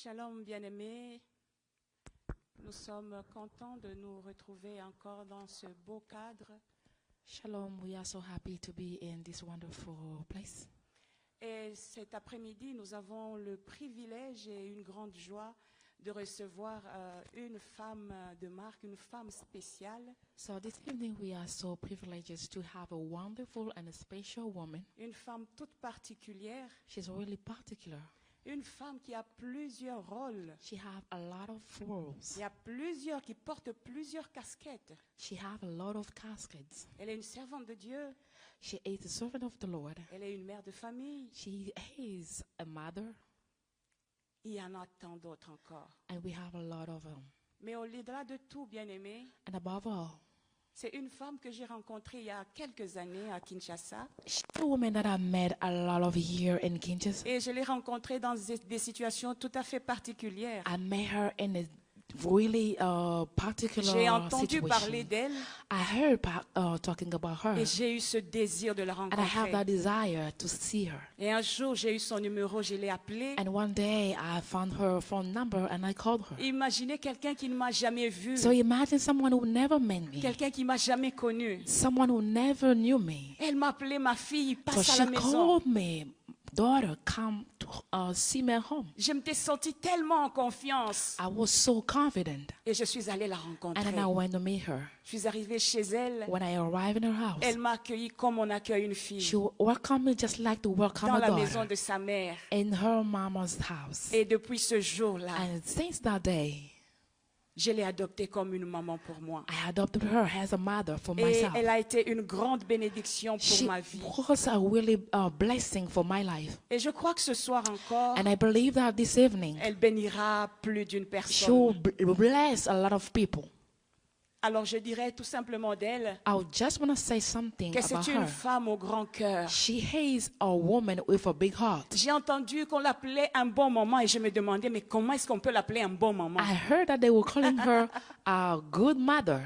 Shalom bien-aimés, nous sommes contents de nous retrouver encore dans ce beau cadre. Shalom, we are so happy to be in this wonderful place. Et cet après-midi, nous avons le privilège et une grande joie de recevoir une femme de marque, une femme spéciale. So this evening we are so privileged to have a wonderful and a special woman. Une femme toute particulière, She's really particular. une femme qui a plusieurs rôles. She have a lot of roles. Il y a plusieurs qui portent plusieurs casquettes. She have a lot of caskets. Elle est une servante de Dieu, She is a servant of the Lord. elle est une mère de famille. She is a mother, Il y en a tant d'autres encore. and we have a lot of them. Mais au-delà de tout, bien-aimé, And above all, c'est une femme que j'ai rencontrée il y a quelques années à Kinshasa. she's a woman that I met a lot of years in Kinshasa. Et je l'ai rencontrée dans des situations tout à fait particulières. I met her in a really particular J'ai entendu parler situation. d'elle I heard talking about her. et j'ai eu ce désir de la And I have rencontrer. that desire to see her. Et un jour, j'ai eu son numéro, je l'ai appelée. And one day I found her phone number and I called her. Imaginez quelqu'un qui ne m'a jamais vu, So imagine someone who never met me, quelqu'un qui m'a jamais connu. someone who never knew me. Elle m'appelait ma fille, So passe à she la maison. called me, daughter, come to see me at home. Je m'étais sentie tellement en confiance I was so confident. et je suis allée la And rencontrer. then I went to meet her. Je suis arrivée chez elle. When I arrived in her house, Elle m'a accueillie comme on accueille une fille she welcomed me just like to welcome dans a la maison daughter de sa mère. in her mama's house. Et depuis ce jour-là, And since that day, je l'ai adoptée comme une maman pour moi. I adopted her as a mother for Et myself. elle a été une grande bénédiction pour She ma vie. was a really blessing for my life. Et je crois que ce soir encore, And I believe that this evening, elle bénira plus d'une she personne. will bless a lot of people. Alors je dirais tout simplement d'elle I just want to say something que about c'est une her. femme au grand cœur. She is a woman with a big heart. J'ai entendu qu'on l'appelait un bon moment et je me demandais, mais comment est-ce qu'on peut l'appeler un bon moment? I heard that they were calling her a good mother.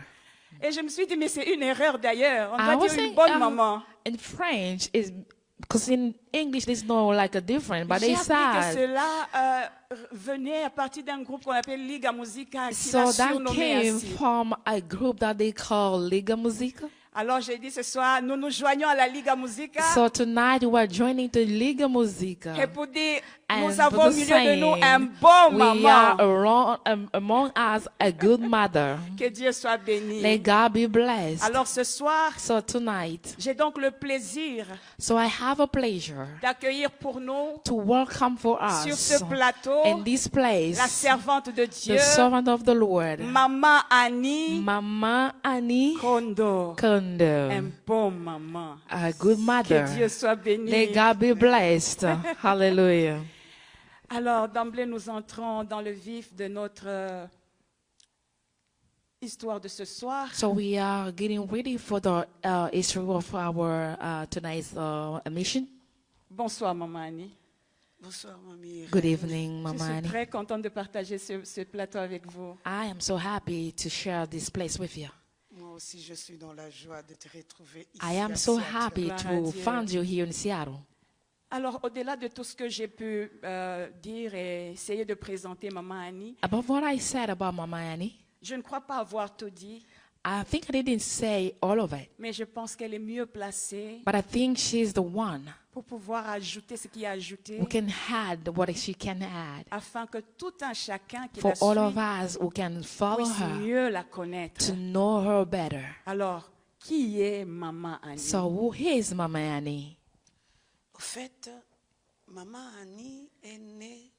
Et je me suis dit, mais c'est une erreur d'ailleurs. On I doit was dire une saying, bonne maman. in French is because in English there's no like a different, but J'ai they appris que said cela venait à partir d'un groupe qu'on appelle Liga Musica, qui so l'a that surnommé came ainsi. from a group that they call Liga Musica. Alors j'ai dit ce soir, nous nous joignons à la Liga Musica. So tonight we are joining the Liga Musica. Et pour dire, And nous avons au for the milieu de nous saying, un bon we are maman. among us a good mother. Que Dieu soit béni. May God be blessed. Alors ce soir, So tonight, j'ai donc le plaisir so I have a pleasure d'accueillir pour nous, to welcome for sur us ce plateau, in this place la servante de Dieu, the servant of the Lord, Maman Annie Mama Annie Kondo. Kondo, Un bon maman. a good Que mother. Dieu soit béni. May God be blessed. Hallelujah. Alors, d'emblée, nous entrons dans le vif de notre histoire de ce soir. So we are getting ready for the history of our tonight's mission. Bonsoir, Maman Annie. Bonsoir, mamie. Good evening, Je Mama suis Annie. très contente de partager ce plateau avec vous. I am so happy to share this place with you. Moi aussi, je suis dans la joie de te retrouver ici. I am à so Seattle. happy Gloire à to Dieu. find you here in Seattle. Alors, au-delà de tout ce que j'ai pu dire et essayer de présenter Maman Annie, Above what I said about Mama Annie, je ne crois pas avoir tout dit, I think I didn't say all of it, mais je pense qu'elle est mieux placée but I think she's the one pour pouvoir ajouter ce qui est ajouté, who can add what she can add afin que tout un chacun qui for la all of suit us who can follow puisse her mieux la connaître. to know her better. Alors, qui est Maman Annie? So who is Mama Annie? Au fait, maman Annie est née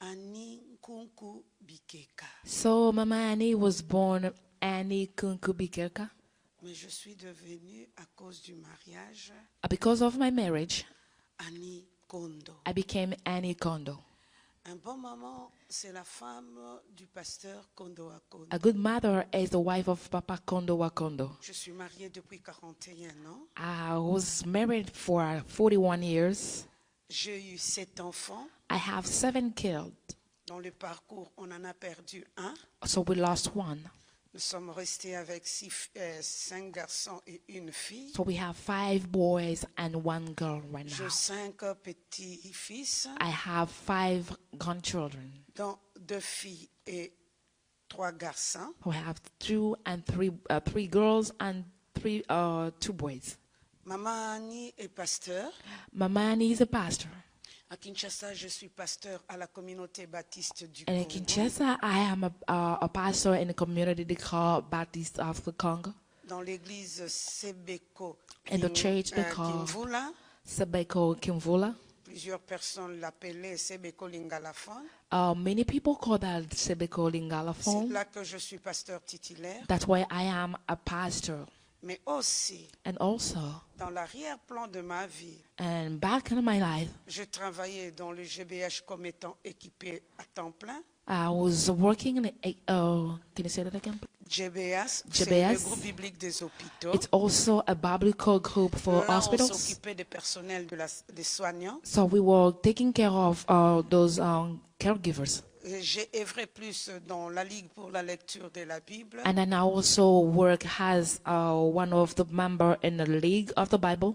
Annie Nkunku Bikeka. So Mama Annie was born Annie Kunkubikerka. Mais je suis devenue, à cause du mariage, Because of my marriage, Annie Kondo. I became Annie Kondo. Un bon maman, c'est la femme du pasteur Kondo Akondo. A good mother is the wife of Papa Kondo Wakondo. Je suis mariée depuis 41 ans. I was married for 41 years. J'ai eu 7 enfants. I have 7 kids. Dans le parcours, on en a perdu un. So we lost one. Nous sommes restés avec 5 garçons et une fille. So we have 5 boys and 1 girl right J'ai now. 5 petits-fils, I have 5 grandchildren. dont 2 filles et 3 garçons. We have 2 and 3 girls and 2 boys. Maman Annie est pasteur. Mama Annie is a pastor. À Kinshasa, je suis pasteur à la communauté baptiste du And in Congo. Kinshasa, I am a pastor in a community they call Baptist of the Congo. Dans l'église Sebeko In the church they call Kimvula. Sebeko Kimvula. Plusieurs personnes l'appelaient Sebeko Lingalafon. Many people call that Sebeko C'est Lingalafon. là que je suis pasteur titulaire. That's why I am a pastor. Mais aussi, And also, dans l'arrière-plan de ma vie, and back in my life, je travaillais dans le GBH comme étant équipé à temps plein. I was working in can you say that again? GBS, c'est GBS. le groupe biblique des hôpitaux. It's also a biblical group for Là, on hospitals. s'occupait des personnels des soignants. So we were taking care of those caregivers. Et j'ai œuvré plus dans la Ligue pour la lecture de la Bible. And then I also work as one of the member in the League of the Bible.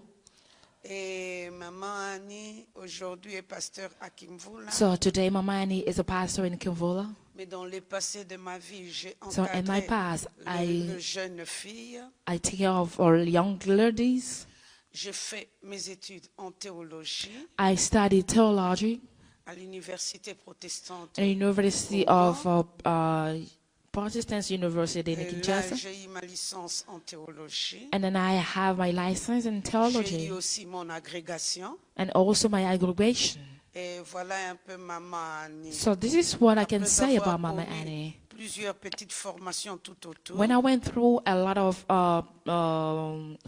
Et maman Annie, aujourd'hui, est pasteur à Kimvula. So today, Mama Annie is a pastor in Kimvula. Mais dans le passé de ma vie, j'ai So in my encadré past, le jeune fille. I take care of all young ladies. J'ai fait mes études en théologie I studied theology à l'université protestante. at the University of Protestant University in Et là, Kinshasa. j'ai eu ma licence en théologie. And then I have my license in J'ai theology eu aussi mon agrégation. and also my aggregation. Et voilà un peu maman Annie. So this is what I can Après say avoir about Mama connu Annie. plusieurs petites formations tout autour. When I went through a lot of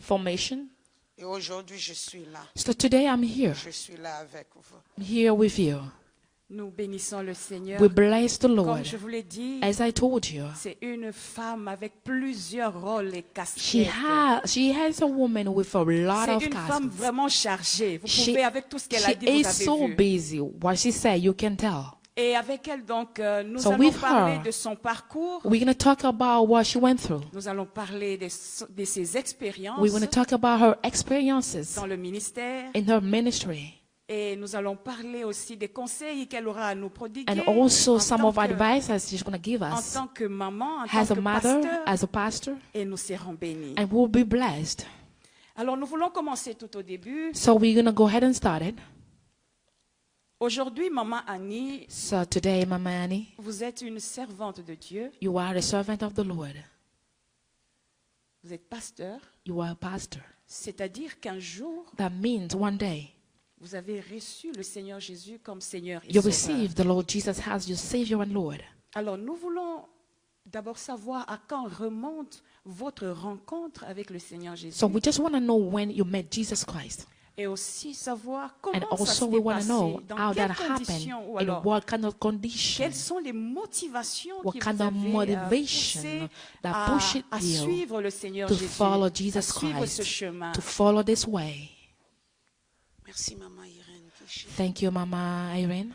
formation, Et aujourd'hui, je suis là. so today I'm here. Je suis là avec vous. I'm here with you. Nous bénissons le Seigneur. We bless the Comme Lord. je vous l'ai dit, As I told you, c'est une femme avec plusieurs rôles et she casquettes. has a woman with a lot C'est of une femme caskets. vraiment chargée. Vous She, pouvez, avec tout ce qu'elle a she dit, is vous so avez vu. busy. What she said, you can tell. Et avec elle, donc, nous So allons with parler her, de son parcours. We're going to talk about what she went through. Nous allons parler de ses expériences We're going to talk about her experiences dans le ministère. in her ministry. Et nous allons parler aussi des conseils qu'elle aura à nous prodiguer And also en some tant of que- advice she's going to give en us tant que maman, en as tant a que mother, pasteur, as a pastor, et nous serons bénis. and we'll be blessed. Alors nous voulons commencer tout au début. So we're going to go ahead and start it. Aujourd'hui, maman Annie, So today, Mama Annie, vous êtes une servante de Dieu, you are a servant of the Lord. vous êtes pasteur, You are a pastor. c'est-à-dire qu'un jour, That means one day vous avez reçu le Seigneur Jésus comme Seigneur et you Sauveur. receive the Lord Jesus as your Savior and Lord. Alors nous voulons d'abord savoir à quand remonte votre rencontre avec le Seigneur Jésus. So we just want to know when you met Jesus Christ. Et aussi savoir And comment ça also s'est we want to passé, know dans how quelles that happened, conditions, ou in alors what kind of condition, quelles sont les motivations what qui kind vous of avaient motivation poussé that pushed à you suivre le Seigneur to Jésus, follow à Jesus suivre ce Christ, chemin. to follow this way. Merci, maman Irène Kiché. Thank you, Mama Irene.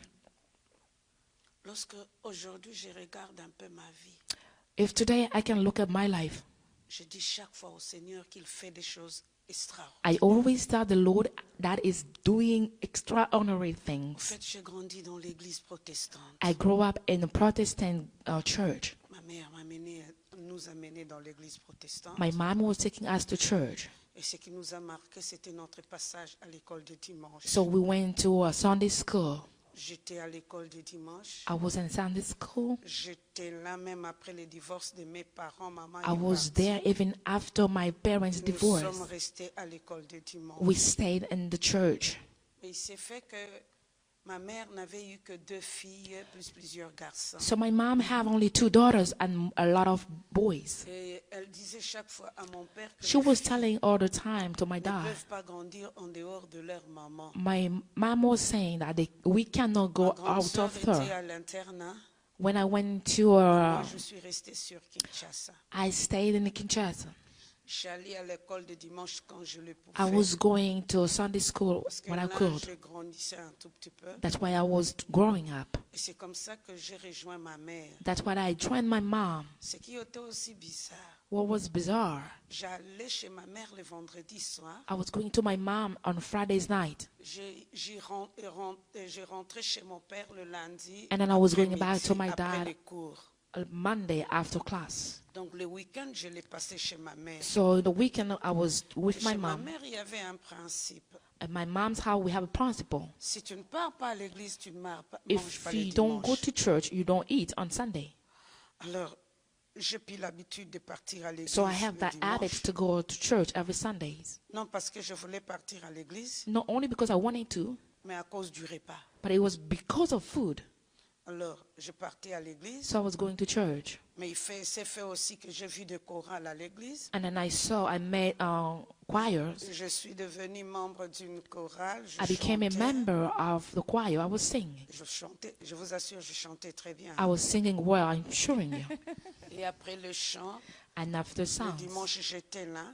Lorsque aujourd'hui je regarde un peu ma vie, If today I can look at my life, je dis chaque fois au Seigneur qu'il fait des choses extraordinaires. I always tell the Lord that is doing extraordinary En things. fait, j'ai grandi dans l'église protestante. I grew up in a Protestant church. Ma mère nous a menés dans l'église protestante. My mom was taking us to church. Et ce qui nous a marqué, c'était notre passage à l'école de dimanche. So we went to a Sunday school. J'étais à l'école de dimanche. I was in Sunday school. J'étais là même après le divorce de mes parents. Maman I est was partie. there even after my parents' Nous divorce. sommes restés à l'école de dimanche. We stayed in the church. Mais il s'est fait que ma mère n'avait eu que 2 filles plus plusieurs garçons. So my mom had only 2 daughters and a lot of boys. Et elle disait chaque fois à mon père que She les was filles telling all the time to my ne dad. peuvent pas grandir en dehors de leur maman. My mom was saying that we cannot Ma go grande out sœur of était her. à l'internat. When I went to Moi, je suis restée sur Kinshasa. I stayed in Kinshasa. J'allais à l'école de dimanche quand je le I pouvais. was going to Sunday school Parce que when I là, could. je grandissais un tout petit peu. That's why I was growing up. Et c'est comme ça que j'ai rejoint ma mère. That's why I joined my mom. Ce qui était aussi bizarre, What was bizarre, j'allais chez ma mère le vendredi soir. I was going to my mom on Friday's night. Je rentrais chez mon père le lundi. And then I was going après-midi, back to my après dad les cours. Monday after class. Donc le week-end, je l'ai passé chez ma mère. So the weekend I was with my Chez ma mom. mère, il y avait un principe. At my mom's house, we have a principle. Si tu ne pars pas à l'église, tu ne manges pas le If you don't go dimanche. to church, you don't eat on Sunday. Alors, j'ai pris l'habitude de partir à l'église So I have le that habit dimanche. to go to church every Sundays. Non parce que je voulais partir à l'église, Not only because I wanted to, mais à cause du repas. but it was because of food. Alors, je partais à l'église, So I was going to church. mais c'est fait aussi que j'ai vu des chorales à l'église. And then I met choirs. Je suis devenue membre d'une chorale. I became a chantais. member of the choir. I was singing. Je chantais, je vous assure, je chantais très bien. I was singing well, I'm assuring you. Et après le chant, And after le songs, dimanche, j'étais là.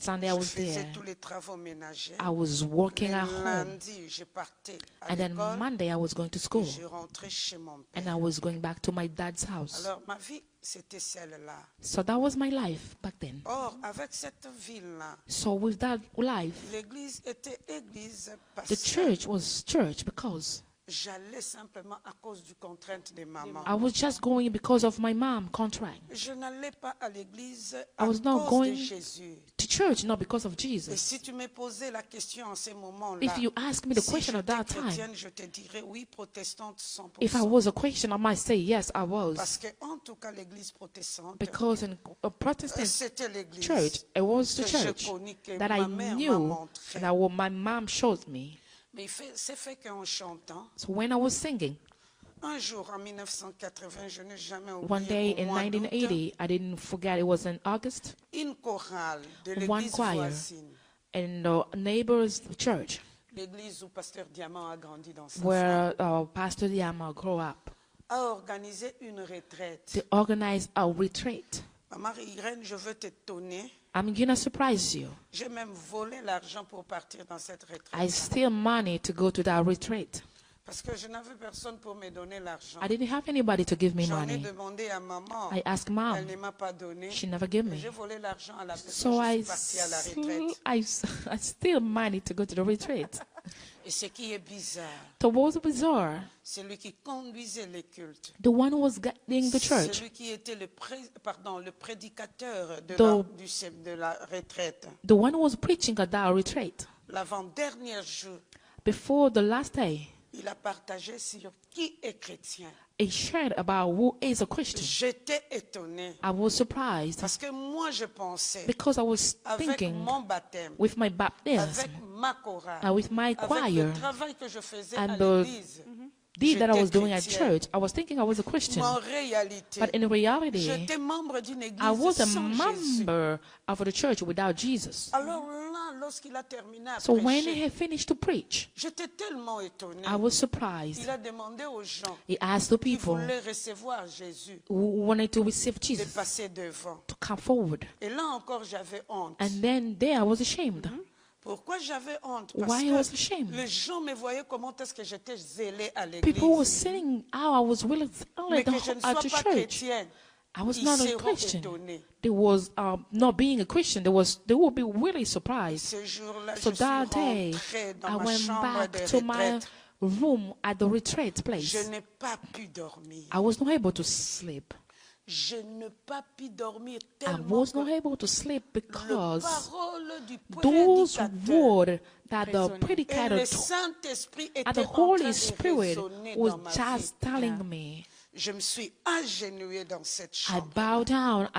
Sunday I Je was faisais there. tous les travaux ménagers. I was working Le at home. lundi, je partais à And then l'école. Monday I was going to school. Je rentrais chez mon père. And I was going back to my dad's house. Alors, ma vie, c'était celle-là. So that was my life back then. Or, avec cette ville-là, So with that life, l'église était église parce the church was church because j'allais simplement à cause du contrainte de maman. I was just going because of my mom contract. Je n'allais pas à l'église I à was not cause going de Jésus. to church, not because of Et Jesus. si tu me posais la question en ce moment-là, If you ask me the si question at j'étais that time, chrétienne, je te dirais oui, protestante 100%. if I was a Christian, I might say yes, I was. Parce que en tout cas, l'église protestante, Because in a Protestant c'était l'église church, it was the que church je connais, que that I ma mère m'a knew montré. and that what my mom showed me. Mais c'est fait qu'en chantant, So when I was singing, un jour en 1980, je n'ai jamais one day oublié, in au mois d'août, 1980, I didn't forget it was in August, une chorale de one l'église choir voisine, in the neighbor's church l'église où Pasteur Diamant a grandi dans sa where Pastor Diama grew up. a organisé une retraite. They organized a retreat. Marie-Irène, je veux t'étonner. I'm gonna surprise you. J'ai même volé l'argent pour partir dans cette I retraite. steal money to go to that retreat. Parce que je n'avais personne pour me donner l'argent. I didn't have anybody to give me J'en ai money. demandé à maman. I asked Elle mom. ne m'a pas donné. She never gave Et me. j'ai volé l'argent à la personne. So Je I, suis partie à la retraite. I steal money to go to the retreat. Et ce qui est bizarre, So what was bizarre? celui qui conduisait les cultes, The one who was guiding the church, celui qui était le prédicateur de The- la retraite, the one who was preaching at that retreat, l'avant-dernier jour, before the last day, il a partagé sur qui est chrétien. he shared about who is a Christian. J'étais étonnée I was surprised parce que moi je pensais, because I was avec thinking mon baptême, with my avec baptism ma chorale, and with my avec choir le travail que je faisais and à the l'église, deed that I was j'étais doing at chrétienne. church, I was thinking I was a Christian. En réalité, But in reality, j'étais membre d'une église I was a sans Jésus. member of the church without Jesus. Alors là, lorsqu'il a terminé à So when prêcher, he had finished to preach, j'étais tellement étonnée. I was surprised. Il a demandé aux gens He asked the qui people voulaient recevoir Jésus who wanted to receive de Jesus passer devant. to come forward. Et là encore, j'avais honte. And then there I was ashamed. Pourquoi j'avais honte? Parce Why I was que ashamed? les gens me voyaient comment est-ce que j'étais zélée à l'église. People were saying how I was willing Mais to que je ne at sois the pas church. chrétienne. I was Ils not a seront Christian. étonnés. They was not being a Christian. They would be really surprised. Ce jour-là, So je suis that day, rentrée I dans ma went chambre back de to my retraite. room at the retreat place. Je n'ai pas pu dormir. I was not able to sleep. Je n'ai pas pu dormir I tellement was que not able to sleep le because parole du those prédicateur words that the Résonnaient. et predicator le told Saint-Esprit and étaient the en train Holy de Spirit résonner was dans ma just vie. telling me. Je me suis agenouillée dans cette I chambre. bowed down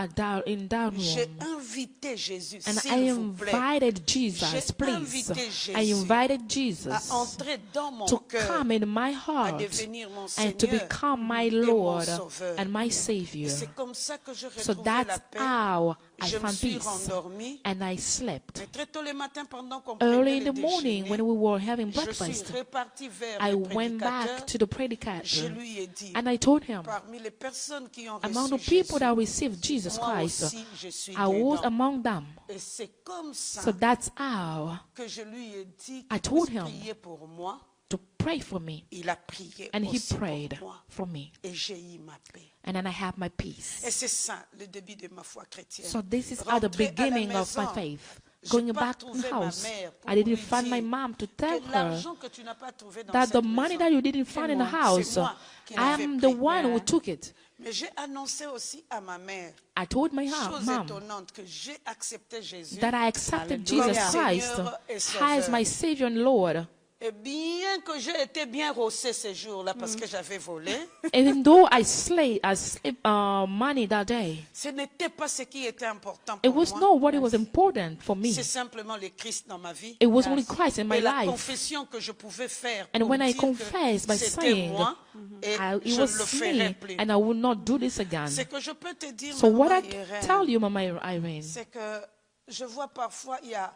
in that J'ai room invité Jésus, and I s'il vous plaît, invited Jesus, J'ai please. invité I Jésus invited à Jesus entrer dans mon to cœur, come in my à heart devenir mon and to Seigneur become my et mon Lord Sauveur. and my Et Savior. c'est comme ça que je So retrouvais la that's paix. how I Je me found suis peace. rendormie. And I slept. Mais très tôt le matin, pendant qu'on Early prenait in le the morning, déjeuner, when we were having je suis breakfast, reparti vers I le went back prédicateur. to the predicator Je lui ai dit, and I told him, parmi les personnes qui ont among reçu the people Jésus, that received Jesus moi Christ, aussi, je suis I was dedans. among them. Et c'est comme ça So that's how que je lui ai dit I qu'il told puisse him prier pour moi. to pray for me. Il a prié And he aussi prayed pour moi. for me. Et j'ai eu ma paix. And then I have my peace. Et c'est ça le début de ma foi chrétienne. So this is at the Rentrer à la beginning of my maison. faith. J'ai Going pas back to trouvé the ma house, mère pour I didn't lui find my dire mom to tell que her l'argent que tu n'as pas trouvé dans that cette the money maison, that you didn't find in the house, c'est moi qui l'ai I'm fait the pris. one who Yeah. took it. Mais j'ai annoncé aussi à ma mère, I told my chose mom étonnante, que j'ai accepté Jésus. that I accepted Hallelujah. Jesus Christ Seigneur et as Sauveur. my Savior and Lord. Et bien que j'ai été bien rossé ces jours-là parce que j'avais volé, Even though I slaved money that day, ce n'était pas ce qui était important it pour was moi. not what it was important for me. C'est simplement le Christ dans ma vie. It was only Christ in my Et la life. confession que je pouvais faire And pour when I dire confessed que by c'était saying, moi et It je ne le was ferai me, plus. and I will not do this again. Ce que je peux te dire, So what I Maman Irène, tell you, Mama Irene, c'est que je vois parfois, il y a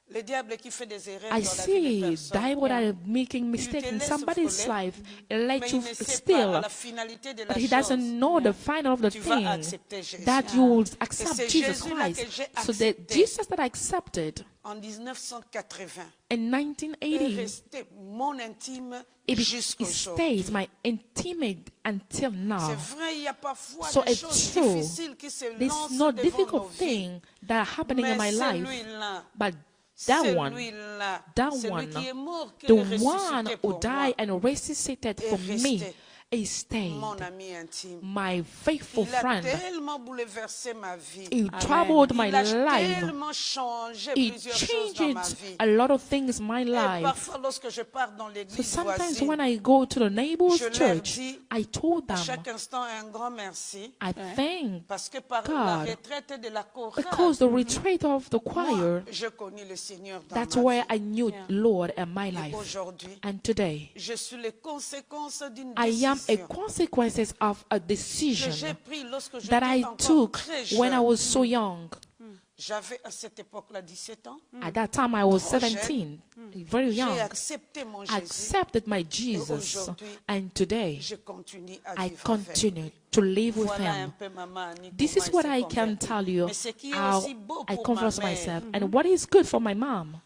le diable qui fait des erreurs I dans la vie des see personnes. devil that are making Il mistakes te in laisse somebody's voler, life and let mais you il ne sait pas steal, à la finalité de la but he chose. doesn't know the final of the Tu vas thing accepter Jésus. that you will Et accept c'est Jesus Jésus-là Christ. que j'ai So that accepté. Jesus that I accepted En 1980, in est 1980, resté mon intime it jusqu'au stays my intimate until now. C'est vrai, il y a parfois So des it's choses true. difficiles qui se There's lancent no devant nos difficult vies. thing that are happening in Mais my life, celui-là, but that one, celui-là, that celui one, qui est mort, qui the est one ressuscité who pour died moi, and resuscitated for est me, resté he stayed. mon ami intime. My faithful Il a friend. tellement bouleversé ma vie. He Amen. troubled my Il a life. tellement changé He plusieurs choses dans ma changed vie. a lot of things in my Et life. parfois, lorsque je pars dans So l'église sometimes voisine, when I go to the neighbor's je leur church, dis I told à them, chaque instant un grand merci. I thank Parce que par God, la retraite de la chorale, because the retreat of the moi, choir, je connais le Seigneur dans that's ma where vie. I knew Lord in my Et life. aujourd'hui, And today, je suis les conséquences d'une I am a décision consequences of a que j'ai decision prise lorsque that j'étais I encore took très when I jeune. was so young. J'avais à cette époque-là 17 ans. At that time, I was Trop jeune. 17, very J'ai young. accepté mon I Jésus. accepted my Jesus. aujourd'hui, And today, Je continue à I vivre avec. continue to live with Voilà un Him. peu, maman Annie, This comment is elle what s'est I can convertie. tell you Mais ce qui est how aussi beau I pour converse ma mère, myself and what is good for my mom.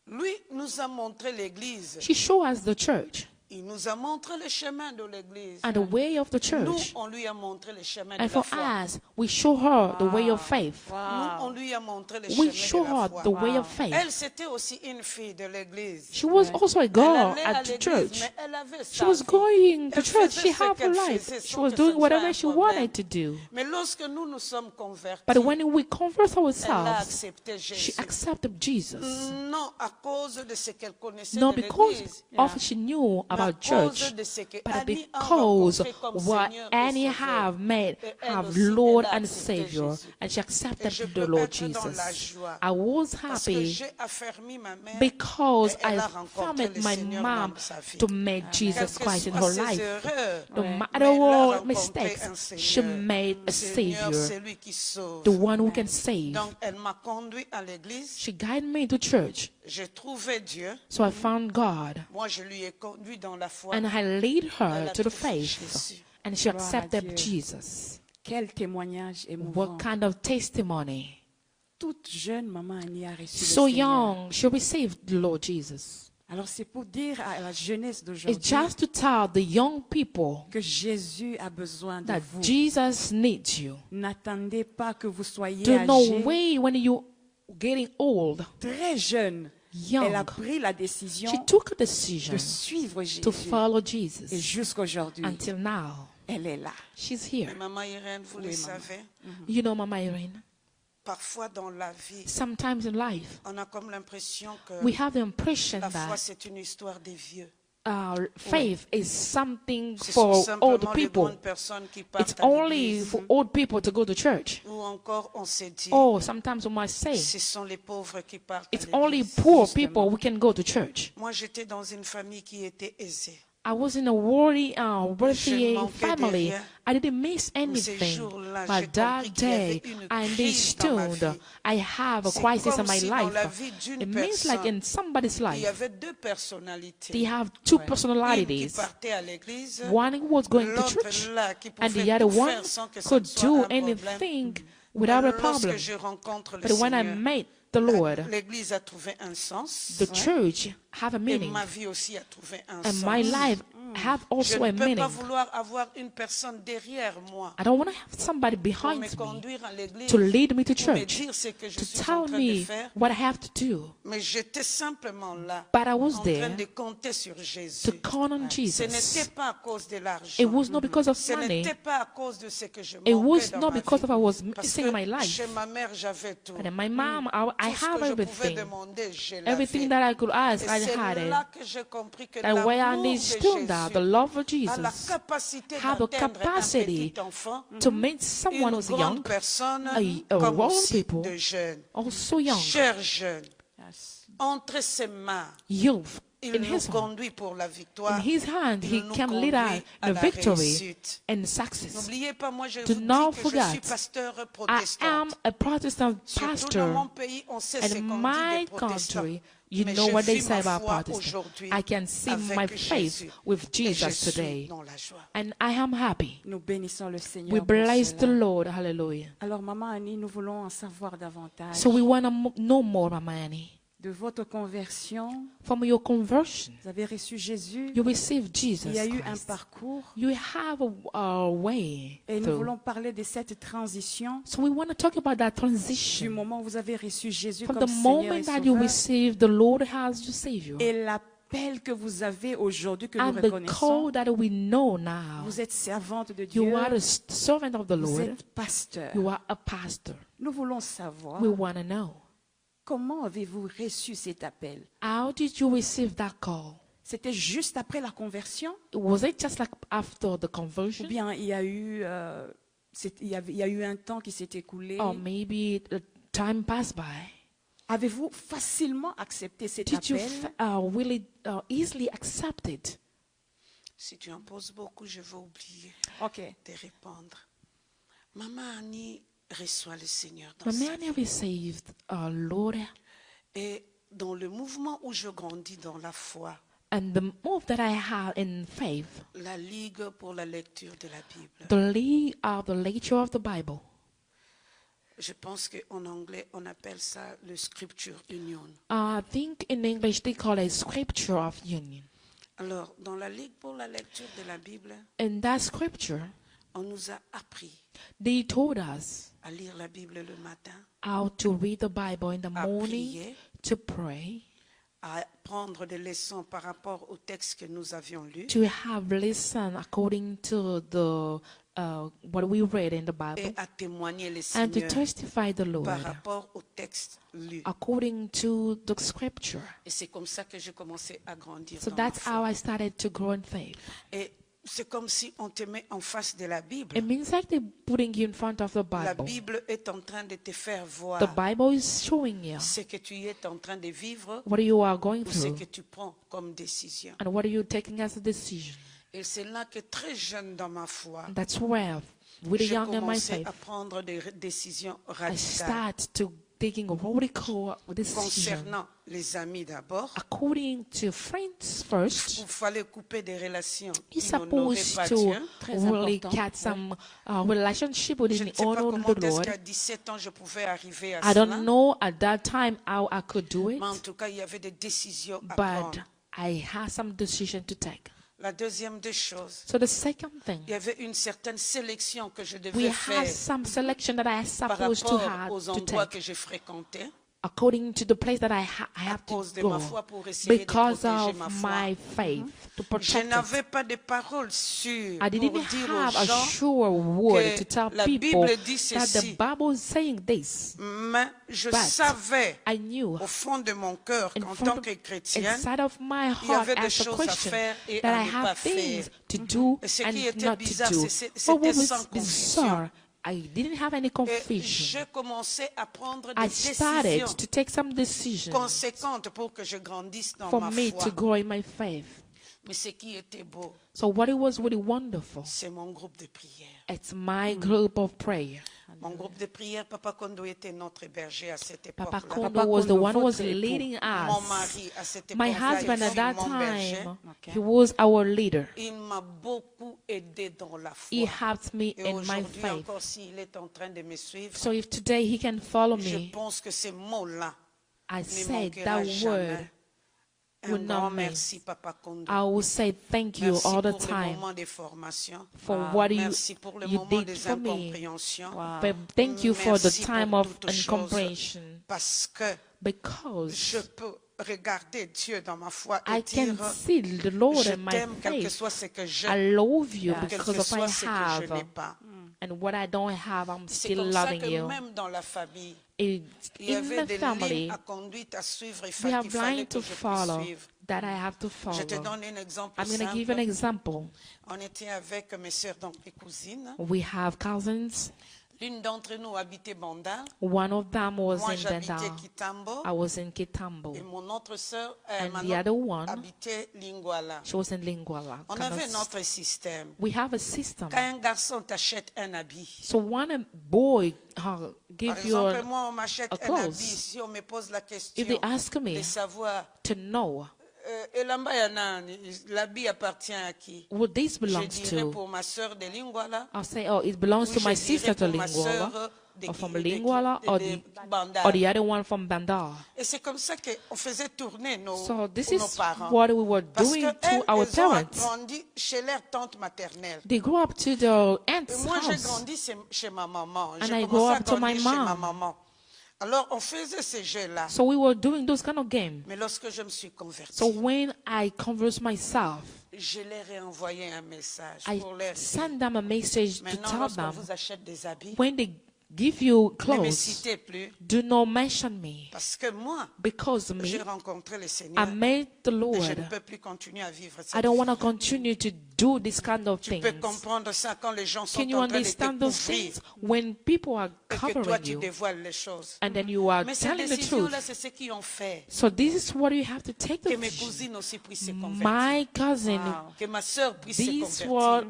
lui nous a montré l'église. She showed us the church Il nous a montré le chemin de l'église. and the way of the Nous, church. on lui a montré le chemin And de for la foi. us, we show her the way of faith. Nous, on lui a montré le We chemin show de la her foi. the way of Elle, faith. c'était aussi une fille de l'église. She was also a Elle girl allait à at the l'église, church. mais elle avait She sa was vie. going to Elle church. faisait She ce had her qu'elle life. faisait She sans was que doing ce soit whatever un she problème. wanted to do. Mais lorsque nous nous sommes convertis, But when we converse elle a ourselves, accepté she Jésus. accepted Jesus. Non à cause de ce qu'elle connaissait Not de because l'église, of she knew mais à about cause church, de ce que but Annie a because rencontré comme what Seigneur et Annie Sauveur. have made Et elle have aussi, Lord elle a and accepté Savior, Jésus. and she Et accepted je the peux Lord être dans la Jesus. joie. I was Parce que happy j'ai affermi ma mère because et elle I a rencontré affirmed le my Seigneur mom dans sa vie. to make Jesus Quelles que Christ in soient her ses life. erreurs, No mais matter elle a what rencontré mistakes, un she Seigneur. made a Seigneur, Savior, c'est lui qui sauve. the one who can save. Donc, elle m'a conduit à l'église. She guided me to church, J'ai trouvé Dieu. so I found God, Moi, je lui ai conduit dans la foi. and I lead Elle her a to the trouvé faith, Jésus. and she Gloire à accepted Dieu. Jesus. Quel témoignage émouvant. What kind of testimony? Toute jeune maman Annie a reçu So le Seigneur. young, she received the Lord Jesus. Alors c'est pour dire à la jeunesse It's d'aujourd'hui just to tell the young people que Jésus a besoin de that vous. Jesus needs you. N'attendez pas que vous soyez Do not âgé, wait when you're getting old, très jeune. young. Elle a pris la décision She took a decision de suivre Jésus. to follow Et Jesus. jusqu'aujourd'hui, Until now, elle est là. she's Mais here. maman Irène, vous le Oui, maman. savez, You know, Mama Irene, parfois dans la vie, sometimes in life, on a comme l'impression que we have the impression la foi, that c'est une histoire des vieux. faith is something Ce sont for simplement old les people. bonnes personnes qui partent It's à only l'église. for old people to go to church. Ou encore, on s'est dit, Or sometimes we might say, ce sont les pauvres qui partent it's à only l'église. poor people who can go to church. Moi, j'étais dans une famille qui était aisée. I was in a worthy manquais family. de rien. I didn't miss ces anything. jours-là, But j'ai that compris qu'il y avait day, une I crise dans ma understood vie. I have a C'est crisis comme in my si dans la life. vie d'une It means like personne, in somebody's il y life, avait deux personnalités. they have two Une qui personalities. partait à l'église, One who was going to l'autre church, là qui and pouvait the other tout one faire sans que ça could ne soit do un problème. anything Mais without a lorsque problem. je rencontre le But when I Seigneur, met the Lord, l'église a trouvé un sens. the church have a Et meaning, ma vie aussi a trouvé un and sens. my life have Je also ne a peux pas meaning. vouloir avoir une personne derrière moi I don't want to have somebody pour behind me me conduire à l'église, to lead me to pour me church, dire ce que je to suis en tell train de me faire. what I have to do. Mais j'étais simplement là, But I was en train there de compter sur Jésus. to count on Ce Jesus. n'était pas à cause de It l'argent. was not because of Ce money. n'était pas à cause de ce que je It manquais was dans not ma because vie. of I was Parce missing in my que life. chez ma mère, j'avais tout. And then my mom, I Tout ce have que je pouvais everything. demander, je Everything l'avais. that I could ask, Et I c'est had it. là que j'ai compris que And when I l'amour de understood that, the Jésus love of a la Jesus capacité have a d'atteindre un capacity petit enfant, to make someone une who's grande young, personne, a comme grown aussi people, de jeunes. also young, Chers jeunes, Yes. entre ses mains, youth, il in nous his hand. conduit pour la victoire. In his hand, Il he nous can lead us conduit à in la victory réussite. and success. N'oubliez pas, moi je Do vous not dis que je forget, suis pasteur I protestant. am a Protestant Surtout dans mon pastor. pays, on sait ce In qu'on dit my des protestants. country, you Mais know je what they vis say ma about foi Protestants. aujourd'hui I can see avec my faith Jésus. with Et je Jesus suis today. dans la joie. And I am happy. Nous bénissons le Seigneur. We pour bless the cela. Lord. Hallelujah. Alors, Maman Annie, nous voulons en savoir davantage So we want to know more, Mama Annie. de votre conversion. From your conversion, Vous avez reçu Jésus. you receive Jesus Il y a eu un Christ. parcours. You have a way Et nous through. voulons parler de cette transition So we want to talk about that du transition. moment où vous avez reçu Jésus From comme the Seigneur et moment that you Sauveur receive the Lord as your Savior. et l'appel que vous avez aujourd'hui, que nous And the reconnaissons. call that we know now. Vous êtes servante de You Dieu. are a servant of the Vous Lord. êtes pasteur. You are a pastor. Nous voulons savoir We want to know. comment avez-vous reçu cet appel. How did you receive that call? C'était juste après la conversion Was it just like after the ou conversion? bien il y a eu, il y a eu un temps qui s'est écoulé? Or maybe time passed by? Avez-vous facilement accepté cet Did you appel? really easily accept it? Si tu en poses beaucoup, je vais oublier Ok. de répondre. Maman Annie reçoit le Seigneur dans My sa man vie. received Lord, Et dans le mouvement où je grandis dans la foi, and the move that I had in faith, la Ligue pour la lecture de la Bible, the lead of the lecture of the Bible. je pense qu'en anglais, on appelle ça le Scripture Union. I think in English they call it Scripture of Union. Alors, dans la Ligue pour la lecture de la Bible, In that scripture, on nous a appris they told us à lire la Bible le matin, how to read the Bible in the à morning, prier, to pray, à prendre des leçons par rapport au texte que nous avions lu to have listened according to the what we read in the et Bible, à témoigner le and to Seigneur testify the Lord par rapport au texte lu. according to the scripture. Et c'est comme ça que j'ai commencé à grandir So dans ma that's foi. how I started to grow in faith. Et c'est comme si on te met en face de la Bible. It means like they're putting you in front of the La Bible. Bible est en train de te faire voir The Bible is showing you ce que tu es en train de vivre what you are going ou ce through que tu prends comme décision. and what are you taking as a decision. Et c'est là que très jeune dans ma foi, That's where, really j'ai young in my commencé faith, à prendre des décisions I radicales start to taking a radical decision concernant les amis d'abord. according to friends first. Il fallait couper des relations You're qui n'honoraient supposed pas to Dieu. Très really important, get some relationship with Je ne the sais pas honor comment of the est-ce Lord. qu'à 17 ans je pouvais arriver à I cela. don't know at that time how I could do it, Mais en tout cas, il y avait des décisions à but prendre. I had some decision to take. La deuxième des choses, So the second thing, il y avait une certaine sélection que je we devais had faire some selection that I par supposed to rapport have aux to endroits take que je fréquentais according to the place that I à have to cause de go ma foi pour essayer de because protéger of ma foi. my faith to Je protect it. n'avais pas de paroles sûres I pour didn't dire have a aux gens, sure word que to tell la people Bible dit that the ceci. Bible is saying this. mais je But savais I knew au fond de mon cœur in qu'en front tant of- que chrétienne, inside of my il y heart avait des as a choses à Christian faire et that à I ne pas have things faire. to do Et ce and qui était not bizarre, to do. c'était But what sans was conviction. bizarre, I didn't have any Et confusion. j'ai commencé à prendre I des started décisions to take some decisions conséquentes pour que je grandisse dans for ma me to foi. grow in my faith. Mais ce qui était beau, So what it was really wonderful, c'est mon groupe de prière. it's my group of prayer. Mon groupe de prière, Papa Kondo était notre héberger à cette Papa époque-là. Kondo was the Kondo, one who was votre époux. leading Mon us. mari, à cette My époque-là, husband at il that fut mon berger. time, Okay. he was our leader. Il m'a beaucoup aidé dans la foi. He helped me Et in my aujourd'hui faith. encore, s'il est en train de me suivre, So if today he can follow je me, pense que ces mots-là I ne said manquera that jamais. word. Un would grand not miss. merci, Papa Kondo. I will say thank you Merci all the pour le time moment des formations. for what Merci pour le you moment did des for me. incompréhensions. Wow. But thank you for the Merci time pour of toutes choses. incomprehension. Parce que je Because peux regarder Dieu dans ma foi I et can dire, see the Lord je in my t'aime quel que faith. soit ce que j'ai, I love you Yeah. quel because que of what soit I ce que je n'ai have. pas. And what I don't have, I'm C'est still comme ça loving que you. même dans la famille, It- il y In avait the des family, lignes à conduite à suivre et we have qu'il fallait line que to je puisse follow suivre. that I have to Je te follow. donne un exemple I'm going to give an simple. example. On était avec mes sœurs, donc mes cousines. We have cousins. L'une d'entre nous habitait Banda. One of them was Moi, in j'habitais Benda. Kitambo. I was in Kitambo. Et mon autre sœur, And ma the autre, other one, habitait Lingwala. she was in Linguala. On avait notre système. We have a system. Quand un garçon t'achète un habit, So when a boy par give you exemple, moi, on m'achète a un clothes. habit, si on me pose la if they question ask de me savoir, to know, Elamba ya nani, l'habit appartient à qui? what this Je belongs dirais to, pour ma sœur de Lingwala, I'll say, oh, it belongs ou to my je sister dirais to pour ma Linguala, sœur de or from de Linguala, or the Banda. other one from Banda. Et c'est comme ça qu'on faisait tourner So this nos is parents. what we were Parce doing qu'elles, to our elles ont parents. grandi chez leur tante maternelle. They grew up to the Et aunt's moi, j'ai house. grandi chez ma maman. And J'ai I commencé grew à up to my grandir chez ma mom. maman. Alors, on faisait ces jeux-là. So we were doing those kind of games. Mais lorsque je me suis convertie, So when I converse myself, je leur ai envoyé un message I pour leur dire, send them a message to maintenant, tell lorsqu'on them, vous achète des habits, when they give you ne me clothes, citez plus. do not mention me. Parce que moi, Because j'ai me, rencontré le I Seigneur met the et je Lord. ne peux plus continuer à vivre I cette don't vie. want to continue to do this kind of Tu things. peux comprendre ça quand les gens sont Can you en train de understand those découvrir things when people are et que toi, covering tu you dévoiles les choses. and then you are Mais ces telling the truth? décisions-là, c'est ce qui ont fait So this is what you have to take que the mes decision. cousines aussi puissent se convertir, My cousin, que ma sœur puisse se this convertir. what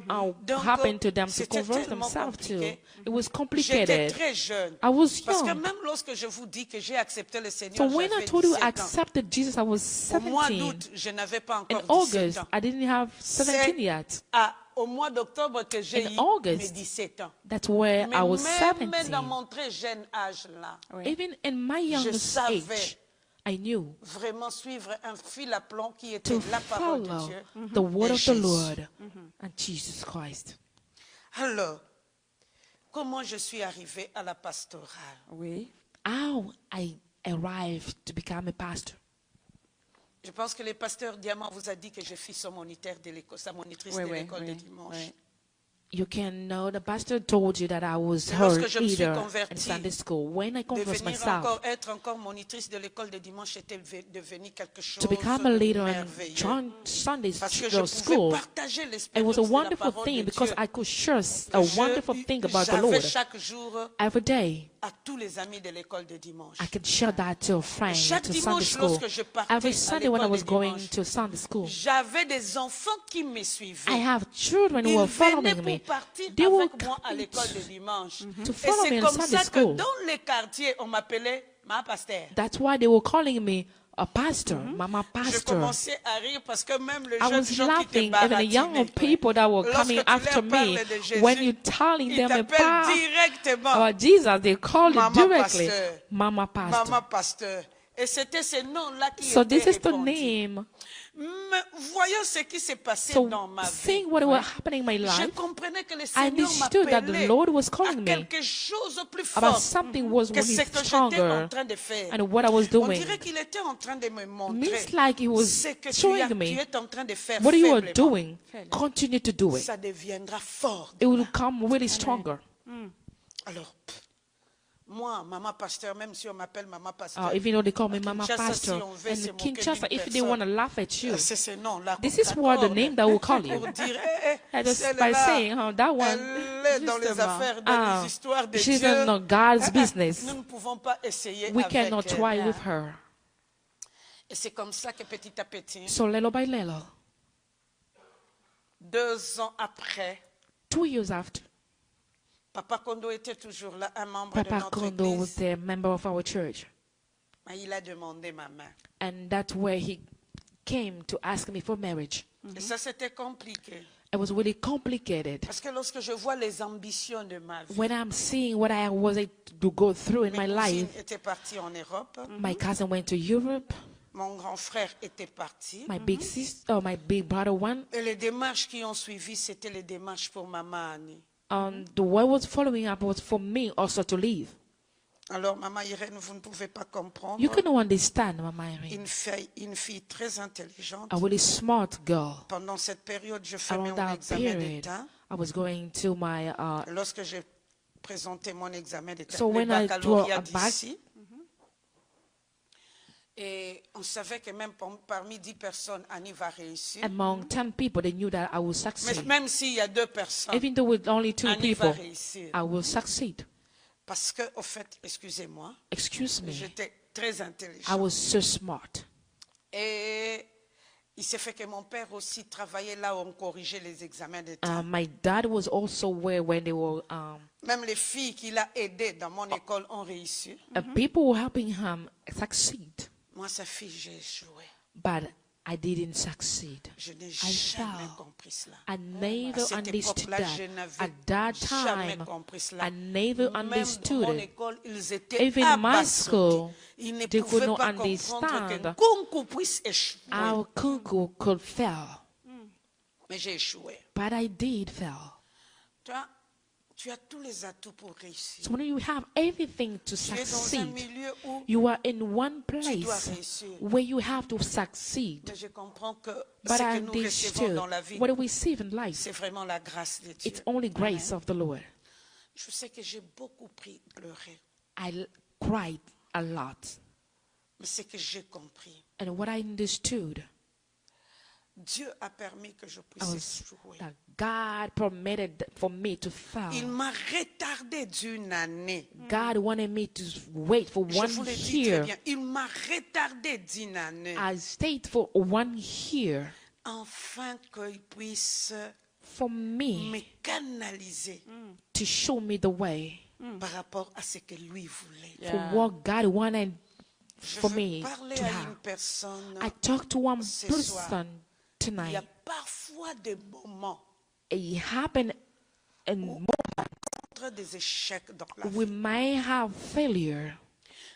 Donc, happened to them to c'était convert tellement themselves to. compliqué. It was J'étais complicated. très jeune. I was Parce que young. même lorsque je vous dis que j'ai accepté le So Seigneur, when I j'avais told you I 17 ans. accepted Jesus, I was Au mois 17. d'août, je n'avais pas In encore 17 August, ans. I didn't have 17 yet. Au mois d'octobre que j'ai In eu August, mes 17 ans. That's where Mais I was même dans 17. mon très jeune âge là, Even in my youngest savais age, I knew vraiment suivre un fil à plomb qui était to la parole de follow Dieu. the word et of the Jésus. Lord and Jesus Christ. Alors, comment je suis arrivée à la pastorale? Oui. How I arrived to become a pastor. Je pense que le pasteur Diamant vous a dit que je suis son moniteur de l'école, sa monitrice Oui, de oui, l'école oui, de dimanche. oui. You can know the pastor told you that I was Et her lorsque je me suis leader in convertie, Sunday school. When I converted myself être encore monitrice de l'école de dimanche était devenu quelque chose to become a leader de in merveilleux. Sunday Parce que je pouvais school, partager it was l'expérience a de la wonderful parole thing de because Dieu. I could share a wonderful thing about the J'avais Lord. chaque jour Every day, à tous les amis de l'école de dimanche. I could share that to a friend, Chaque to Sunday dimanche, school. lorsque je partais Every à Sunday when I l'école was de going dimanche, to Sunday school, J'avais des enfants qui me suivaient. I have children who Ils were venaient following pour me. partir They were avec moi à coming l'école de dimanche. to Et follow me c'est in comme Sunday ça que school. dans les quartiers, on m'appelait ma pasteur. That's why they were calling me a pastor, Mama Je Pastor. commençais à rire parce que même les I jeunes was gens qui te laughing, even the young baratinaient, people that were lorsque coming tu after leur me, parles de Jésus, when you telling ils them t'appellent directement about Jesus, they call it Mama directly, Pastor. Mama Pastor. Maman pasteur. Et c'était ce nom-là qui So était this is the répandu. name. Mais voyons ce qui s'est passé So dans ma vie. seeing what was happening in my Je life, comprenais que le I Seigneur understood that the m'appelait Lord was à calling me quelque chose de plus about fort something was que really ce que j'étais stronger en train de faire. and what I was On doing. dirait qu'il était en train de me montrer Means like he was ce que tu showing me es en train de faire what you are faiblement. doing. Continue to do it. Ça deviendra fort. It will come really stronger. Alors, moi, maman pasteur, même si on m'appelle maman pasteur, Even though they call me Mama Kinshasa, si Pastor, on veut se and moquer Kinshasa, d'une if they want to personne, laugh at you, c'est ce nom-là. this is what the name that will call you. Pour dire, I just by celle-là, saying, oh, that one, elle est dans les Justement. affaires, dans les histoires de she's Dieu. in God's business. Nous ne pouvons pas essayer We avec cannot elle. try with her. Et c'est comme ça que petit à petit, So little by little, 2 ans après, 2 years after, Papa Kondo était toujours là, un membre de Papa notre Kondo was église. the member of our church. Mais il a demandé ma main. And that's where he came to ask me for marriage. Et ça, c'était compliqué. It was really complicated. Parce que lorsque je vois les ambitions de ma vie, When I'm seeing what I was able to go through in my mes cousines life, étaient parties en Europe, my cousin went to Europe, mon grand frère était parti. my big sister, or my big brother one, Et les démarches qui ont suivi, c'était les démarches pour maman Annie. the way was following up was for me also to leave. Alors, maman Irène, vous ne pouvez pas comprendre. You can understand, Mama Irene. Une fille très intelligente. A really smart girl. Pendant cette période, je faisais Around mon that examen period, d'État. I was going to my Lorsque j'ai présenté mon examen d'État, So le when I baccalauréat draw a back- d'ici, et on savait que même parmi 10 personnes, Annie va réussir. among 10 people, they knew that I would Mais succeed. même s'il y a 2 personnes, Even though with only 2 Annie va people, réussir. I will succeed. Parce que, au fait, excusez-moi, Excuse me, j'étais très I intelligente. was so smart. Et il s'est fait que mon père aussi travaillait là où on corrigeait les examens d'État. My dad was also where when they were, Même les filles qu'il a aidées dans mon école ont réussi. people were helping him succeed. Moi, sa fille, j'ai échoué. But I didn't succeed. Je n'ai I jamais fell. compris cela. I never À cette understood époque-là, that. je At n'avais that jamais time, compris cela. I never Même dans understood mon it. école, ils étaient Even in my abasourdis. school, Ils ne they could pouvaient not pas comprendre understand qu'un concours puisse échouer. our cuckoo could fail. Mais j'ai échoué. But I did fail. Toi, tu as tous les atouts pour réussir. So when you have everything to Tu es dans un succeed, milieu où you are in one tu dois place réussir. where you have to succeed. Mais je comprends que But ce I que nous recevons dans understood la vie, what we receive in life. c'est vraiment la grâce de Dieu. It's only grace of the Lord. Je sais que j'ai beaucoup pleuré, I cried a lot. mais ce que j'ai compris, And what I understood Dieu a permis que je was puisse échouer. that God permitted for me to Il fail. m'a retardé d'une année. God wanted me to wait for Je 1 vous le dis très year. bien. Il m'a retardé d'une année I stayed for 1 year afin qu'il puisse for me me canaliser to show me the way par rapport à ce que lui voulait. for what God wanted Je for veux me parler to à have. une personne. I talked to one Ce soir. person Il y a tonight. parfois des moments It happened and entre des échecs dans la we vie. may have failure,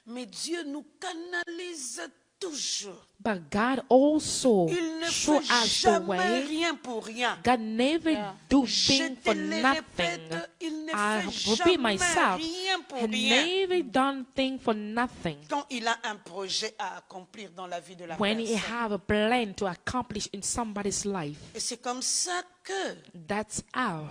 Mais Dieu nous canalise toujours. but God also Il ne show fait us the jamais way. rien pour rien. God never do Je things te for le nothing. répète, il ne I fait repeat jamais myself. rien pour He rien. never done thing for nothing. Quand il a un projet à accomplir dans la vie de la When he personne. have a plan to accomplish in somebody's life, Et c'est comme ça que that's how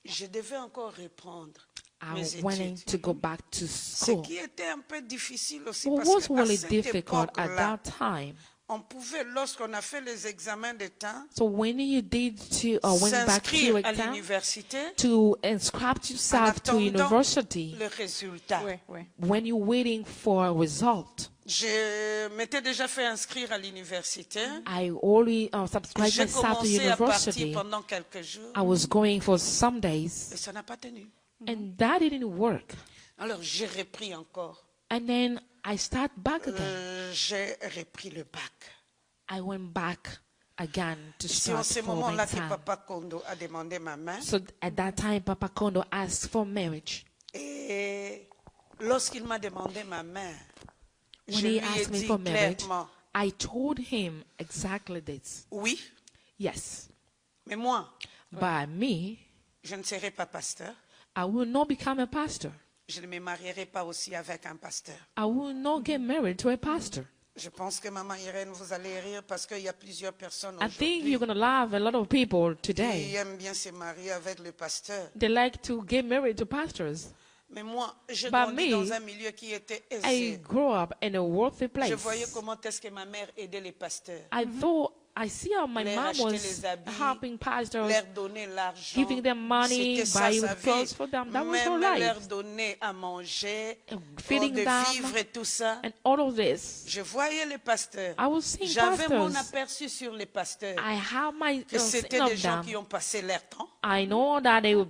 je devais encore reprendre I mes wanted études. to go back to Ce school. qui était un peu difficile aussi What parce was qu'à really cette difficult at époque-là, that time. on pouvait, lorsqu'on a fait les examens d'État, So when you did to went back to s'inscrire à exam l'université to inscribe en yourself to attendant university, le résultat. Oui, oui. when you're waiting for a result, Je m'étais déjà fait inscrire à l'université. I already subscribed J'ai myself to commencé à partir university. pendant quelques jours I was going for some days, et ça n'a pas tenu. and that didn't work. Alors j'ai repris encore. And then I start back again. J'ai repris le bac. I went back again to C'est en start ce for my moment-là que exam. Papa Kondo a demandé ma main. So at that time, Papa Kondo asked for marriage. Et lorsqu'il m'a demandé ma main, When je he lui ai asked me dit for marriage, clairement, I told him exactly this. oui, Yes, mais moi, by me, je ne serai pas pasteur. I will not become a pastor. Je ne me marierai pas aussi avec un pasteur. I will not get married to a pastor. Je pense que Maman Irène, vous allez rire parce qu'il y a plusieurs personnes I think aujourd'hui you're going to laugh a lot of people qui today. aiment bien se marier avec le pasteur. They like to get married to pastors. Mais moi, je But grandis me, dans un milieu qui était I aisé. grew up in a wealthy Je place. voyais comment est-ce que ma mère aidait les pasteurs. I thought I see how my leur mom acheter was les habits, helping pastors, leur donner l'argent. giving them money, C'était ça buying sa clothes vie. for them. That was Même her leur life. donner à manger, Feeding de them vivre et tout ça. and all of this. Je voyais les pasteurs. I was seeing J'avais mon pastors. aperçu sur les pasteurs. I have my Que c'était seeing des of gens them. qui ont passé leur temps. I know that they would,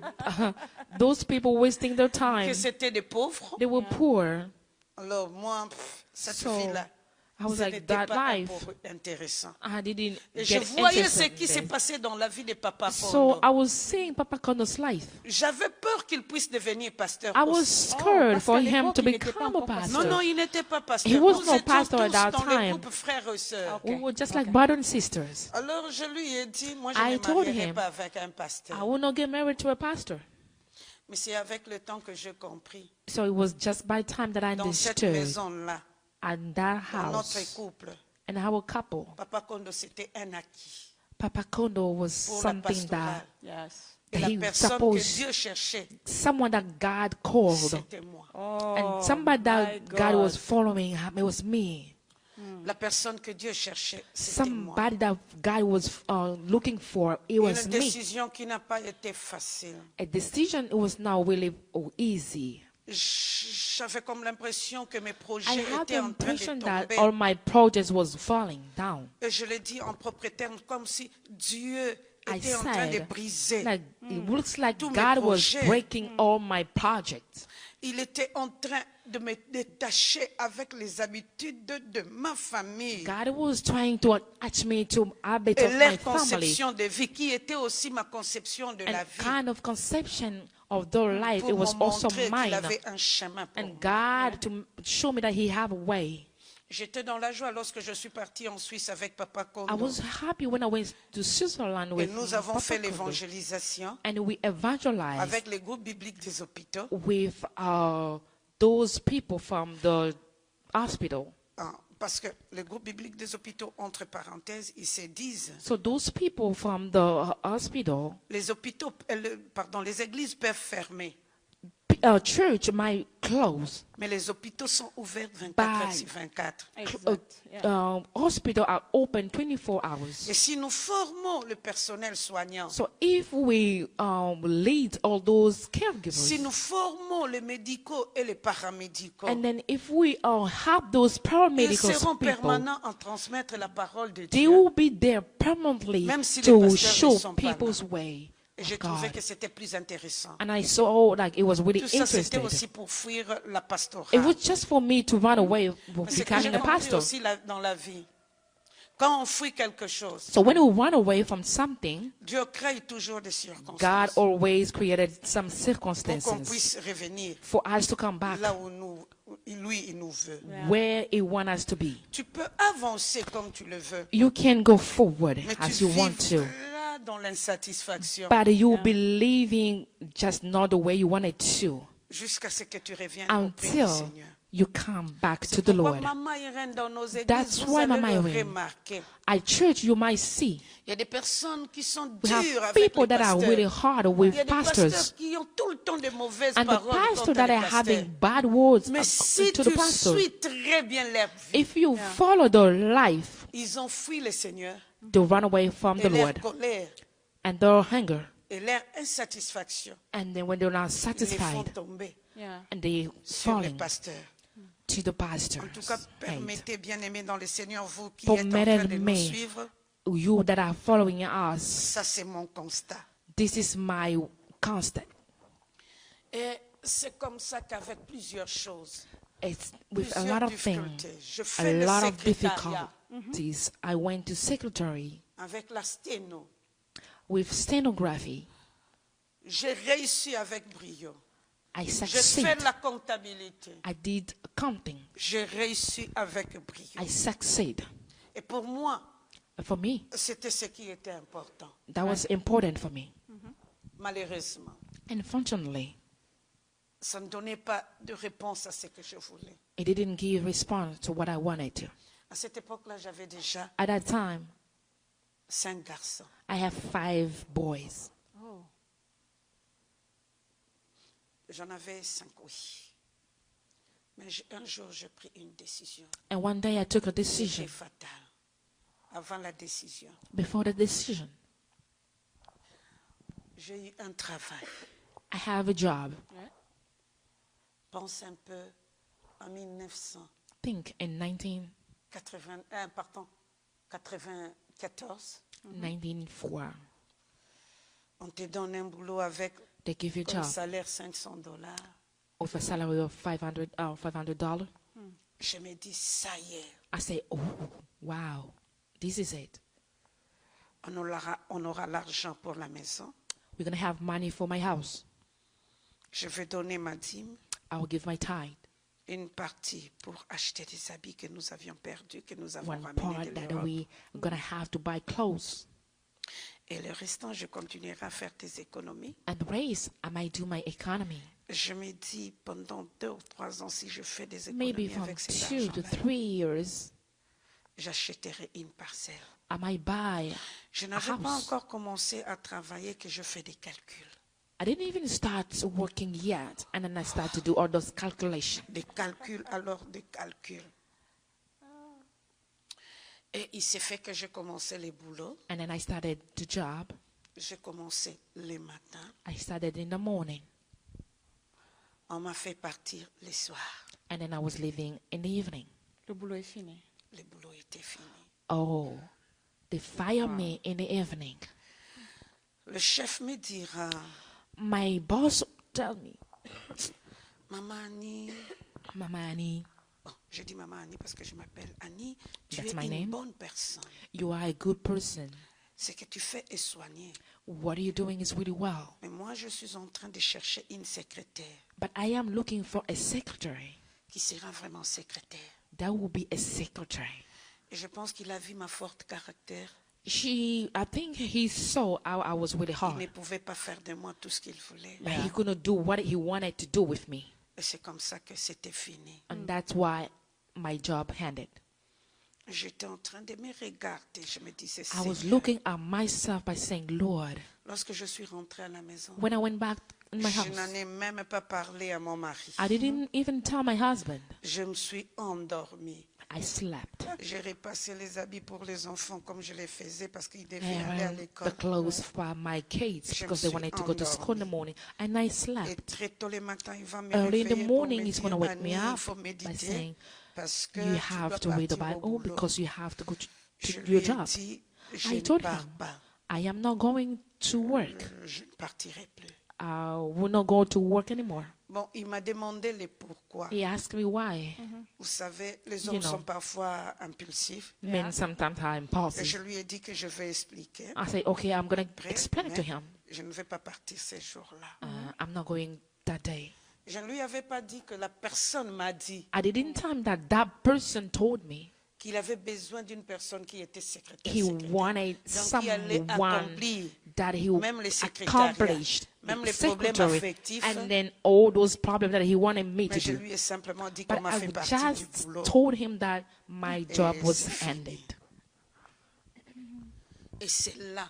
those people wasting their time. Que c'était des pauvres. They were poor. Alors moi, cette So, vie-là, I was ce like, n'était that pas life, intéressant. I didn't Et je get voyais ce interested qui in s'est this. passé dans la vie de Papa So Kondo. I was seeing Papa Kondo's life. J'avais peur qu'il puisse devenir pasteur I was aussi. scared parce for qu'à him l'époque, to il n'était pas become a encore pasteur. Non, non, pastor. il n'était pas pasteur. He was Nous no étions pastor at tous that dans le time. groupe frères et sœurs. We were just like Okay. brothers and sisters. Alors je lui ai dit, moi je I ne told marierai him, pas avec un I pasteur. will not get married to a pastor. Mais c'est avec le temps que j'ai compris. So it was just by the time that I Dans cette understood maison-là, and that dans notre house couple, and our couple, Papa Kondo, c'était un acquis Papa Kondo was pour la something pastorale. that Yes. Et la he personne que supposed, Dieu cherchait, someone that God called, c'était moi. Oh, and somebody my that God God. was following, it was me. La personne que Dieu cherchait, c'était moi. Somebody that God was looking for, it was Une me. décision qui n'a pas été facile. A decision, it was not really easy. J'avais comme l'impression que mes I projets had the étaient en train de impression that tomber. all my projects was falling down. Et je l'ai dit en propre terme, comme si Dieu I était en train de said, briser. like, it looks like Tous mes God was projets. breaking all my projects. Il était en train de me détacher avec les habitudes de ma famille. God was trying to attach me to habits Et of my leur family conception de vie, qui était aussi ma conception de la and vie. kind of conception of their life. Pour It was me also montrer qu'il mine. avait un chemin pour And moi. God to show me that He have a way. J'étais dans la joie lorsque je suis partie en Suisse avec Papa I Kondo. was happy when I went to Switzerland Et with nous avons Papa fait Kondo. l'évangélisation And we evangelized avec les groupes bibliques des hôpitaux. with those people from the hospital. Ah, parce que les groupes bibliques des hôpitaux, entre parenthèses, ils se disent, So those people from the hospital, les hôpitaux, les églises peuvent fermer, church might close, mais les hôpitaux sont ouverts 24 Bye. heures sur 24. Exact. Yeah. hospital are open 24 hours. Et si nous formons le personnel soignant, So if we lead all those caregivers, si nous formons les médicaux et les paramédicaux, and then if we have those ils paramedical seront people, permanents en transmettre la parole de they Dieu. will be there permanently Même si les to pasteurs ne show sont pas là. people's way Et j'ai of trouvé God. que c'était plus intéressant. And I saw like it was really Tout ça, c'était interesting. aussi pour fuir la It pastorale. was just for me to run away with Mais c'est que j'ai becoming a compris pastor. aussi dans la vie. Quand on fuit quelque chose, So when we run away from something, Dieu crée toujours des God circonstances always created some pour qu'on circumstances puisse revenir for us to come back là où lui, il nous veut. where He wants us to be. Tu peux avancer comme tu le veux, You can go forward mais as tu you want to, vivras dans l'insatisfaction but you'll be living just not the way you wanted to jusqu'à ce que tu reviennes auprès du until Seigneur. you come back to C'est the pourquoi Lord. Maman Irène, dans nos églises, That's vous why, allez Mama le Irene, remarquer. At church, you might see Il y a des personnes qui sont we dures have avec people les that are really pasteurs. hard Il y a with des pastors, pasteurs qui ont tout le temps de mauvaises and the paroles pastors contre that les are pasteurs. having bad words Mais si to tu the pastor. suis très bien leur vie, If you follow the life, ils ont fui le Seigneur they run away from the et leur Lord colère and their hunger, et leur insatisfaction and then when they're not les font satisfied, tomber Yeah. and they sur les falling pasteurs. to the pastor. En tout cas, permettez, bien-aimés dans le Seigneur, vous qui Pour êtes en train de nous me. suivre, You that are following us, ça c'est mon constat. this is my constant. Et c'est comme ça qu'avec plusieurs choses, It's with a plusieurs lot of things, difficultés, je a fais le lot of secrétariat difficulties. I went to secretary avec la sténo. with stenography. J'ai réussi avec brio. I J'ai succeed. fait la comptabilité. I did accounting. J'ai réussi avec brio. I succeed. Et pour moi, For me, c'était ce qui était important. that was important for me. Malheureusement, Unfortunately, ça ne donnait pas de réponse à ce que je voulais. it didn't give response to what I wanted to. À cette époque-là, j'avais déjà At that time, 5 garçons. I have 5 boys. Oh. J'en avais 5, oui. Mais un jour, j'ai pris une décision. And one day I took a C'était decision. fatal. avant la décision. before the decision. J'ai eu un travail. I have a job. Pense un peu en 1994. Think in 1994, On te donne un boulot avec they give you a comme job salaire $500. with a salary of $500. Je me dis, ça y est, I say, oh, wow, this is it. on aura l'argent pour la maison. We're going to have money for my house. Je vais donner ma dîme, I will give my tithe. une partie pour acheter des habits que nous avions perdus, que nous avons One ramenés part de that l'Europe. we are going to have to buy clothes. Et le restant, je continuerai à faire des économies. And the rest, I might do my economy. Je me dis, pendant 2 ou 3 ans, si je fais des Maybe économies from avec cet 2 to argent, 3 years, j'achèterai une parcelle. I might buy Je a n'avais pas house. encore commencé à travailler que je fais des calculs. I didn't even start working yet. And then I start to do all those calculations. Des calculs, alors des calculs. Et il s'est fait que je commençais les boulots. And then I started the job. J'ai commencé le matin. I started in the morning. On m'a fait partir le soir. And then I was leaving in the evening. Le boulot est fini. Le boulot était fini. Oh, they fired me in the evening. Le chef me dira, My boss tell me, Maman Annie, Mama Annie, oh, je dis Maman Annie parce que je m'appelle Annie, tu That's es my une name. bonne personne. you are a good person. Ce que tu fais est soigné. What you're doing is really well. Mais moi, je suis en train de chercher une secrétaire But I am looking for a secretary. qui sera vraiment secrétaire. That will be a secretary. Et je pense qu'il a vu ma forte caractère. I think he saw how I was really Il ne hard. pouvait pas faire de moi tout ce qu'il voulait. But he couldn't do what he wanted to do with me. Et c'est comme ça que c'était fini. And that's why my job ended. J'étais en train de me regarder. Je me disais, I was Seigneur, looking at myself by saying, Lord, lorsque je suis rentrée à la maison, when I went back in my je house, n'en ai même pas parlé à mon mari. I didn't even tell my husband. Je me suis endormie. I slept. J'ai repassé les habits pour les enfants comme je les faisais parce qu'ils devaient aller à And l'école. the clothes for my kids Je me because they suis wanted to go to school in the morning. And I Et slept. très tôt le matin, il va me Early in the réveiller pour morning, me he's going to dire, wake me Annie, il up faut by méditer saying, parce que you tu have dois to read the partir au Bible boulot. because you have to go Je to lui your ai job. dit, je I ne told pars him, pas. I am not going to work. Je ne partirai plus. I will not go to work anymore. Bon, il m'a demandé le pourquoi. He asked me why. Vous savez, les You hommes know. sont parfois impulsifs. Men sometimes are Et je impulsive. lui ai dit que je vais expliquer. I say, okay, I'm going to Après, explain it to mais him. je ne vais pas partir ces jours-là. I'm not going that day. Je ne lui avais pas dit que la personne m'a dit I didn't tell him that person told me qu'il avait besoin d'une personne qui était secrétaire. he secrétaire. wanted Donc, il allait someone accomplir that he même les secrétariats, accomplished même the les problèmes secretary, affectifs. and then all those problems that he wanted me to Mais je do. lui ai simplement dit But qu'on m'a I fait partie du just boulot. told him that my job was c'est fini. ended. Et c'est là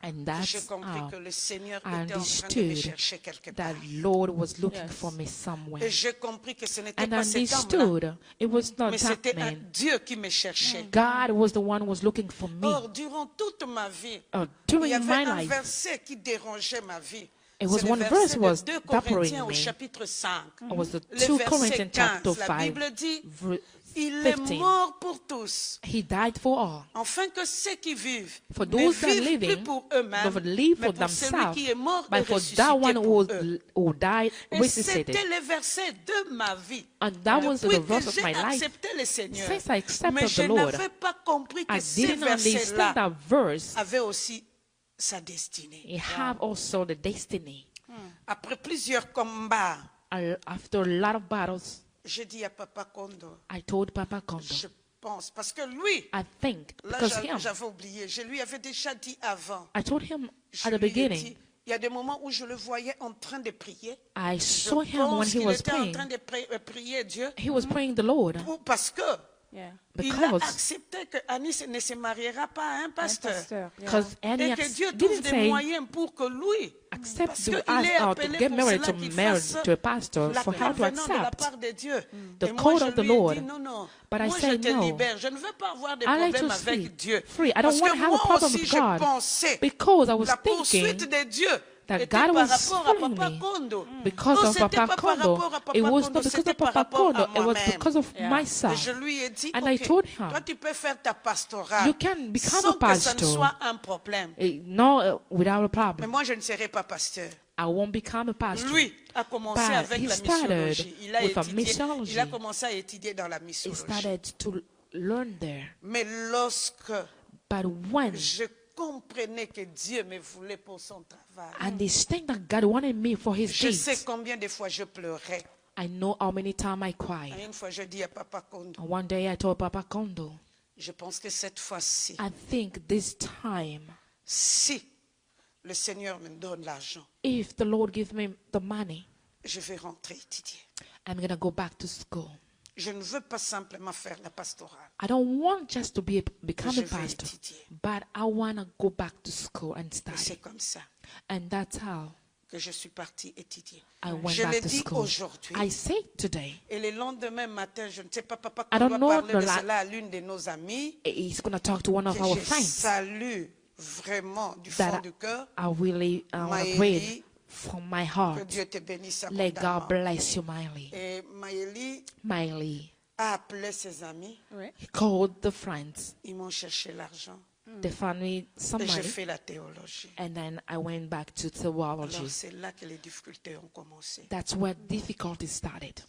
And que that's j'ai compris how que le Seigneur I était en train de me understood chercher quelque part. that Lord was looking Yes. for me somewhere. Et j'ai compris que ce n'était And pas cet homme-là, understood it was not mais that c'était un man. Dieu qui me cherchait. God was the one who was looking for me. Or, durant toute ma vie, il y During avait my un life, verset qui dérangeait ma vie. It was C'est le one verset verse was de 2 bothering Corinthiens au me. chapitre 5. it was the Le 2 verset Corinthians 15, chapter la 5, Bible dit, verse il est 15. mort pour tous, He died for all. afin que ceux qui vivent For ne those that are vivent plus living, pour eux-mêmes, don't live mais for pour celui themselves, qui est mort et but for ressuscité that one pour eux. who died, Et resuscitated. c'était le verset de ma vie. And that was Depuis the verse que of j'ai my life. accepté le Seigneur, Since I accepted mais je the Lord, n'avais pas compris que I ce didn't understand verset-là that verse. avait aussi sa destinée. It have also the destiny. Après plusieurs combats, After a lot of battles, j'ai dit à Papa Kondo, I told Papa Kondo, je pense, parce que lui, I think, là because him, j'avais oublié, je lui avais déjà dit avant. I told him Je at the lui ai beginning, dit, il y a des moments où je le voyais en train de prier. I Je saw him when pense he qu'il was était en praying. train de prier Dieu He was praying the Lord parce que Yeah. Il a because accepté que Anis ne se mariera pas à un pasteur. Pasteur, yeah. because Annie Et que Dieu trouve didn't des say moyens pour que lui, accept parce to qu'il ask est to appelé get pour married cela to qu'il marry fasse to a pastor, la for her to venant de la accept part de Dieu. the Et moi, call je of the lui ai Lord. dit, non, non, But I moi je said te no. libère. Je ne veux pas avoir des I like problèmes to avec Dieu. free. I don't Parce want que to have a moi problem aussi, with je God pensais because I was la poursuite thinking de Dieu that était God par was rapport à following Papa me Kondo. because Non, of c'était Papa pas par Kondo. rapport à Papa It was Kondo, not because c'était of par Papa rapport Kondo. à It was moi-même. because of Yeah. Et myself. je lui ai dit, And I ok, told her, toi tu peux faire ta pastorale you can become sans a que ça ne pastor. soit un problème. No, without a Mais problem. moi, je ne serai pas pasteur. I won't become a pastor. Lui a commencé But avec he la started missiologie. Il a with a étudié, missiology. il a commencé à étudier dans la He missiologie. started to learn there. Mais lorsque But when je comprenais que Dieu me voulait pour son travail, and this thing that God wanted me for His je sais deeds, combien de fois je pleurais. I know how many times I Et cried. une fois, je dis à Papa Kondo, And one day I told Papa Kondo, je pense que cette fois-ci, I think this time, si le Seigneur me donne l'argent, if the Lord gives me the money, je vais rentrer étudier. I'm going to go back to school. Je ne veux pas simplement faire la pastorale. I don't want just to become Je a veux pastor, étudier. but I want to go back to school and Et study. c'est comme ça And that's how que je suis partie étudier. I went Je back le to dis school. aujourd'hui. I say today, Et le lendemain matin, je ne sais pas, Papa I doit don't know parler de the la- cela à l'une de nos amies. he's going to talk to one of Que our je friends salue vraiment du that fond du cœur. I really want to Maëlie, read from my Que heart. Dieu te bénisse Let God abondamment. bless you, Miley. Et Maëlie Miley. a appelé ses amis. Ouais. He called the friends. Ils m'ont cherché l'argent. They found me some Et j'ai money. fait la théologie. And then I went back to Alors theology. c'est là que les difficultés ont commencé. That's where difficulty started.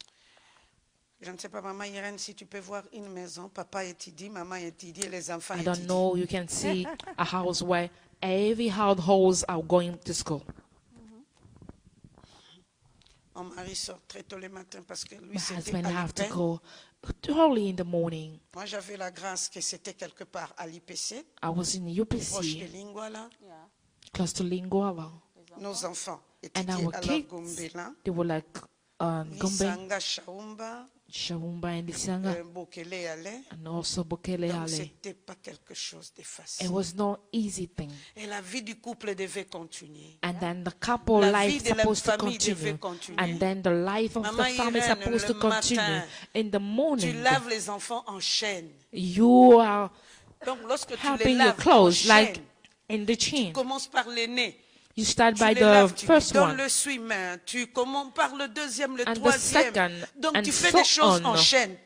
Je ne sais pas, maman Irène, si tu peux voir une maison, papa étudie, maman étudie, les enfants I don't étudient. know, you can see a house where every households are going to school. Mon mari sort très tôt le matin parce que lui, My c'était husband à have to l'IPEN. go early in the morning. Moi, j'avais la grâce que c'était quelque part à l'IPC, I was in proche de UPC, Lingwala. close to Linguala. Nos enfants And étudiaient our à kids, Gombela, they were like Gombe, Lisanga, Shaumba, Shavumba and Lisanga, Bokele allait. and also Bokele Donc, Ale. c'était pas quelque chose de It facile. was no easy thing. Et la vie du couple devait continuer. And then the couple La life vie de la supposed to famille devait continue. continuer. And then the life of Maman the family Irène, supposed le to continue. matin, In the Tu morning, laves les enfants en chaîne. you are Donc, lorsque tu les helping your laves en clothes like chaîne, in the chin. commence par l'aîné. You start Tu by les the laves, tu lui first donnes one. le suis-main, tu commences par le deuxième, le And the troisième. second, Donc and tu fais so des choses on. en chaîne.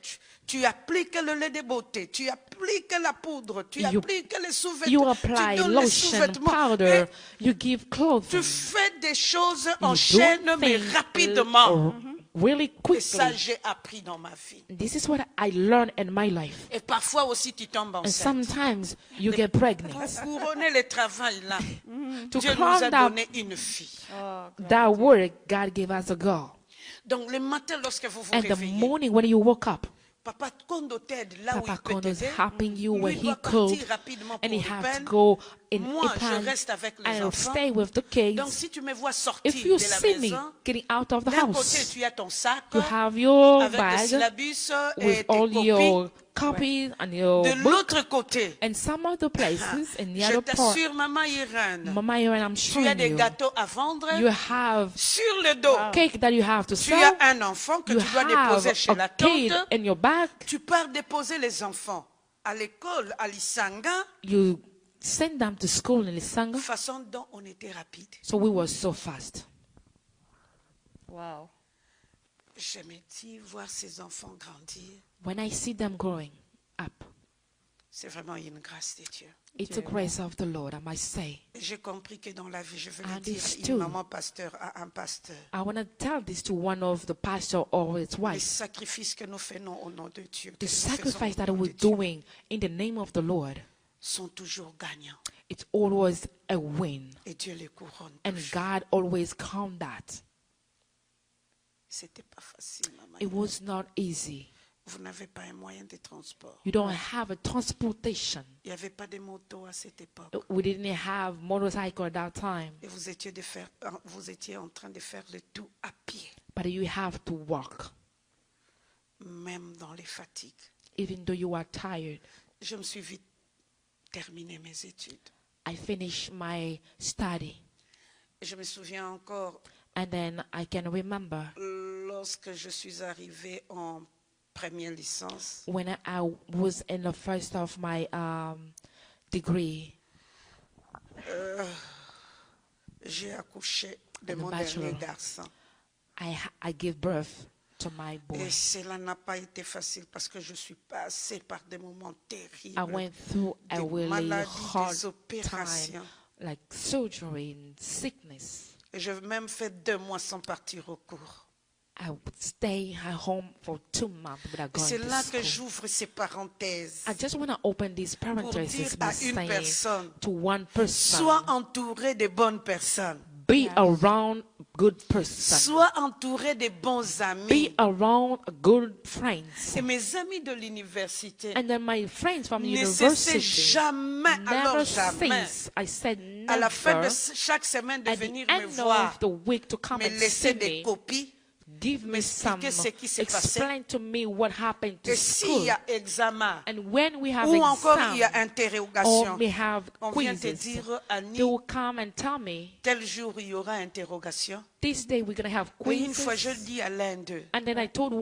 Tu appliques le lait de beauté, tu appliques la poudre, tu You- appliques les You sous-vêtements, tu apply donnes les lotion, sous-vêtements. powder, Et you give clothing. tu fais des choses en You chaîne, do mais things rapidement. really Et ça, quickly. j'ai appris dans ma vie. This is what I learned in my life. Et parfois aussi, tu tombes And enceinte. sometimes you get pregnant. Pour couronner le travail là, To Dieu nous a crown that, donné une fille. that word, God gave us a girl. Donc le matin, lorsque vous vous And the réveillez, morning when you woke up, Papa Kondo t'aide là où Papa il peut Kondo's t'aider. helping you Lui where he doit could, partir rapidement and pour he had to Ipan. go in Moi, je Ipan reste avec les and enfants. stay with the kids. Donc si tu me vois sortir If you de la see me maison, getting out of the d'un côté house, tu as ton sac you have your avec le bag syllabus et with tes all copies. your copies and your De book. l'autre côté, And some other places, in the je other part, t'assure, Maman Irène, Mama Irene, I'm tu as showing des you, gâteaux à vendre you have sur le dos. cake that you have to Tu sell. as un enfant que You tu dois have déposer chez la a kid tante. in your bag. Tu pars déposer les enfants à l'école, à l'Isanga, You send them to school in Lisanga. façon dont on était rapide. So we were so fast. Wow. Je me dis, voir ces enfants grandir, When I see them growing up, c'est vraiment une grâce de Dieu. it's a grace of the Lord, I must say. Et j'ai compris que dans la vie, je veux le And dire, it's une true. maman pasteur à un pasteur. I want to tell this to one of the pastor or his Les wife. sacrifices que nous faisons au nom de Dieu, que The nous faisons sacrifice au that nom de we're Dieu, doing in the name of the Lord, sont toujours gagnants. it's always a win. Et Dieu les couronne. And toujours. God always count that. C'était pas facile, maman. It was not easy. Vous n'avez pas un moyen de transport. You don't have a transportation. Il n'y avait pas de moto à cette époque. We didn't have motorcycle at that time, Et vous étiez en train de faire le tout à pied, but you have to walk. même dans les fatigues. even though you are tired. Je me suis vite terminé mes études. I finished my study. Je me souviens encore, And then I can remember lorsque je suis arrivée en première licence, when I was in the first of my degree, j'ai accouché de And the mon bachelor. dernier garçon. I gave birth to my boy. Et cela n'a pas été facile parce que je suis passée par des moments terribles. I went through a des really maladies, hard des opérations. time, like surgery and sickness. Et j'ai même fait 2 mois sans partir au cours. I would stay at home for 2 months without Et going c'est to là que school. j'ouvre ces parenthèses. I just want to open these Pour dire parentheses à by une saying personne, to one person, sois entouré de bonnes personnes. be around good person, Sois entouré de bons be amis. around good friends. Et mes amis de l'université And then my friends from ne cessaient university jamais, alors never jamais, cease. I said à la fin never. de chaque semaine, de At the venir me end voir, of the week to come me and laisser see des me, copies. give me some, m'expliquer ce qui s'est passé. explain to me what happened to Et s'il school. y a examen, And when we have ou encore il y a exam interrogation, or we have on vient te quizzes, dire, they Annie, will come and tell me, tel jour il y aura interrogation. this day we're going to have Oui, une fois, je quizzes. dis à l'un d'eux. And then I told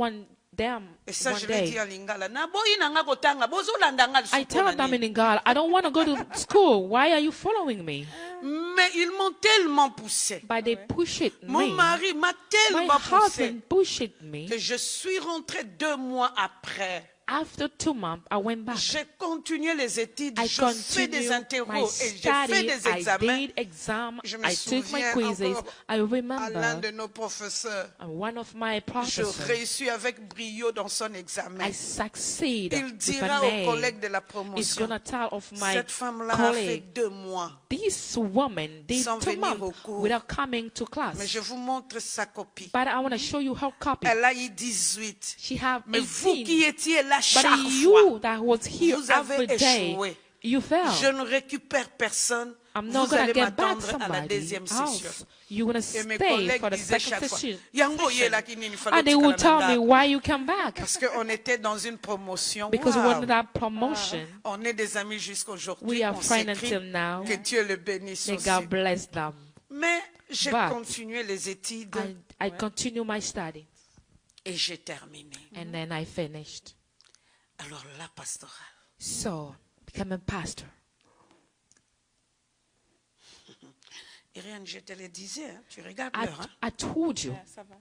them Et ça, one je l'ai dit day, à Lingala. Na boyi nanga kotanga, bozolanda nga I lisuku tell na them nini. in God, I don't want to go to school. Why are you following me? Mais ils m'ont tellement poussé. But they push it Mon me. mari m'a My tellement poussé husband pushed it me. que je suis rentrée 2 mois après. After 2 months, I went back. J'ai continué les études, I je fais des continued my interros et j'ai fait study. des I examens. did exam. Je me I took my souviens quizzes. encore I à l'un remember de nos professeurs. one of my Je professors. réussis avec brio dans son examen. I succeed Il with dira a aux name. collègues de la It's promotion, gonna tell of my cette femme-là a fait colleague. 2 mois. This woman did Sans 2 venir au months cours. without coming to class. Mais je vous montre sa copie. But I want to show you her copy. Elle a eu 18. She have Mais vous 18. qui étiez là But chaque fois, you that was here vous avez every day, échoué. you fell. Je ne récupère personne. I'm not Vous gonna allez get back m'attendre à la somebody deuxième session. else. You're gonna Et mes stay collègues for the disaient second chaque fois, session. Yango ye la kini, il fallait And they que will tu tell calmes me là. why you come back. Parce qu'on était dans une promotion. Because Wow. when that promotion, On est des amis jusqu'aujourd'hui. we are On friends s'écrit. until now. Que Dieu le bénisse May aussi. God bless them. Mais j'ai But continué les études I continue my study. et j'ai terminé. And then I finished. Alors la pastorale. So, become a pastor. Irène, je te le disais, hein, tu regardes I, l'heure. Hein? I told you. Yeah, ça va.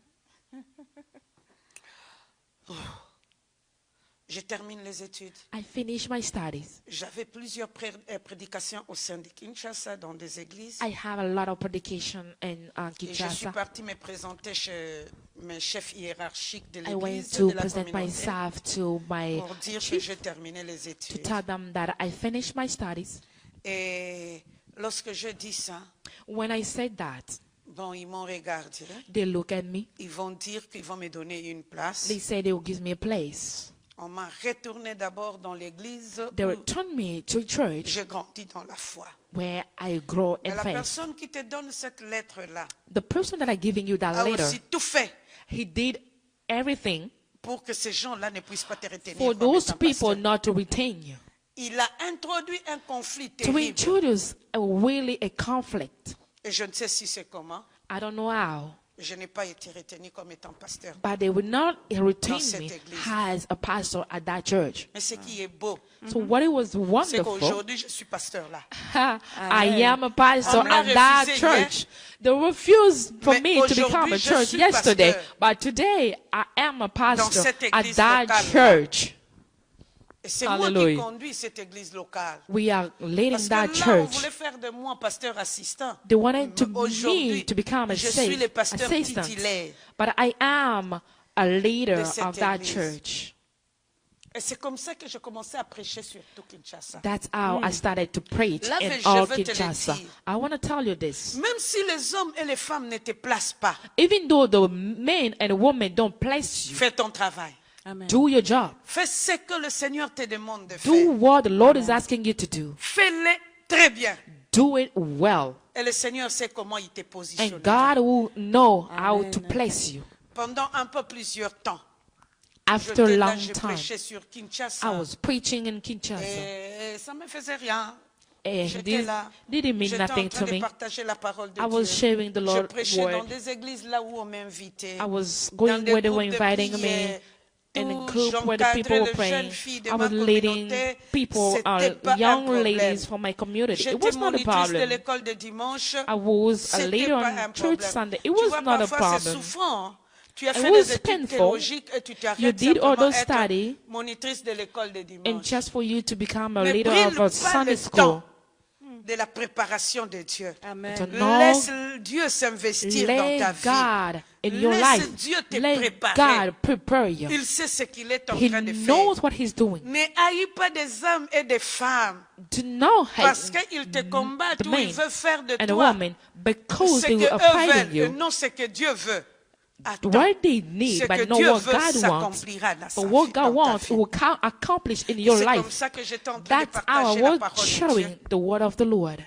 Je termine les études. I finished my studies. J'avais plusieurs prédications au sein de Kinshasa, dans des églises. I have a lot of predication in Et je suis Kinshasa. partie me présenter chez mes chefs hiérarchiques de I went l'église, to de la present communauté, myself to my pour dire que chief j'ai terminé les to études. tell them that I finished my studies. Et lorsque je dis ça, When I said that, bon, ils m'ont regardé. they look at me. Ils vont dire qu'ils vont me donner une place. They say they will give me a place. On m'a retourné d'abord dans l'église They où returned me to a church j'ai grandi dans la foi. where I grow Et in la faith. personne qui te donne cette lettre-là The person that I'm giving you that a letter, aussi tout fait he did everything pour que ces gens-là ne puissent pas te retenir for comme those étant people pasteur. not to retain you. Il a introduit un conflit To terrible. introduce really a conflict. Et je ne sais si c'est comment. I don't know how, Je n'ai pas été retenu comme étant pasteur. but they will not retain cette me église. as a pastor at that church. Mais ce qui est beau, So what it was c'est wonderful, qu'aujourd'hui, je suis pasteur là. I am a pastor On me l'a at that refusé church. They refused for Mais me to become a aujourd'hui, je church suis yesterday, pasteur. but today I am a pastor cette at église that locale. church. Et c'est moi qui Hallelujah. conduis cette église locale. We are leading Parce que that là, on church. voulait faire de moi pasteur assistant. They wanted Mais me aujourd'hui, to become a je suis le pasteur assistant, titulaire. but I am a leader de cette of that église. church. Et c'est comme ça que j'ai commencé à prêcher sur tout Kinshasa. That's how I started to preach Là, in je all vais te le Kinshasa. dire. I want to tell you this. Même si les hommes et les femmes ne te placent pas, Even though the men and women don't place you, fais ton travail. Amen. do your job. Fais ce que le Seigneur te demande de Do faire. what the Lord is asking you to do. Fais-le très bien. Do it well. Et le Seigneur sait comment il te positionne. And God will know how Amen. to place you. Pendant un peu plusieurs temps, after a J'étais là, long je time, prêchais sur I Kinshasa. was preaching in Kinshasa. Et ça ne me faisait rien. And J'étais this là. didn't mean J'étais en nothing train to de me. partager la parole de I was Dieu. sharing the Je Lord's prêchais dans word. des églises là où on m'invitait. I was Dans going des where they were groupes de inviting me, prière. in a Où group where the people j'encadrais were les praying. jeunes filles de I ma was leading communauté. people, C'était pas un young problème. ladies from my community. It J'étais was not a monitrice de problem. l'école de dimanche. I was a C'était leader pas on un church problème. Sunday. It Tu was vois, not a parfois c'est problem. souffrant. Tu as It fait was des études painful. théologiques et tu You t'arrêtes did all simplement those être study, monitrice de l'école de and dimanche. just for you to become a Ne leader brûle of a pas Sunday le school. temps de la préparation de Dieu. Amen. To know, Laisse Dieu s'investir dans ta let vie. God in your Laisse life. Dieu te Let préparer. God prepare you. Il sait ce qu'il est en He train de faire. knows what He's doing. Ne haïs pas des hommes et des femmes To know parce qu'ils te combattent the ou ils man veulent faire de and a toi woman because ce they qu'eux are fighting veulent et you. non ce que Dieu veut. Attends. What they Ce need, que but not Dieu what veut God wants. s'accomplira dans But what God dans ta wants, vie. it will accomplish in Et your c'est comme life. ça que j'étais en train de That's how partager I la was parole de sharing Dieu. the word of the Lord.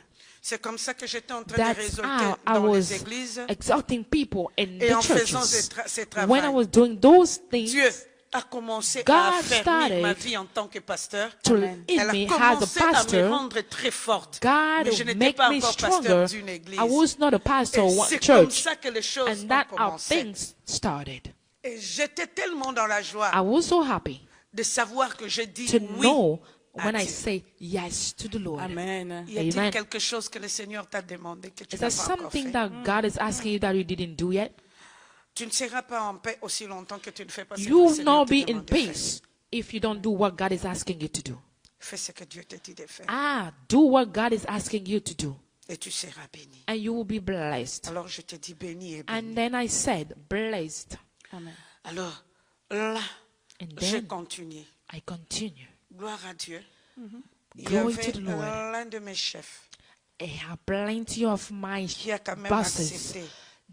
C'est comme ça que j'étais en train de That's résulter how I dans was les églises exalting people in et the en faisant churches. ces When I travaux. was doing those things, Dieu a commencé God à affermir started ma vie en tant que pasteur. to Amen. lead Elle a me as a commencé à me pastor, rendre très forte. God Mais je n'étais make pas me encore pasteur stronger. d'une église. I was not a pastor Et of one c'est comme church. ça que les choses And ont that how commencé. things started. Et j'étais tellement dans la joie I was so happy de savoir que je dis to oui. know à when I Dieu. say yes to the Lord. Amen. Y a-t-il Amen. quelque chose que le Seigneur t'a demandé que tu Is n'as there pas encore something fait? that God is asking you that you didn't do yet? Tu ne seras pas en paix aussi longtemps que tu ne fais pas ce que You le will Seigneur not te be in demande de faire. peace if you don't do what God is asking you to do. Fais ce que Dieu te dit de faire Do what God is asking you to do, et tu seras béni. and you will be blessed. Alors je te dis béni et béni. And then I said, blessed. Amen. Alors là, And j'ai then continué. I continue. Gloire à Dieu. Il y Glory avait to the Lord. l'un de mes chefs I have plenty of my qui a quand même bosses accepté,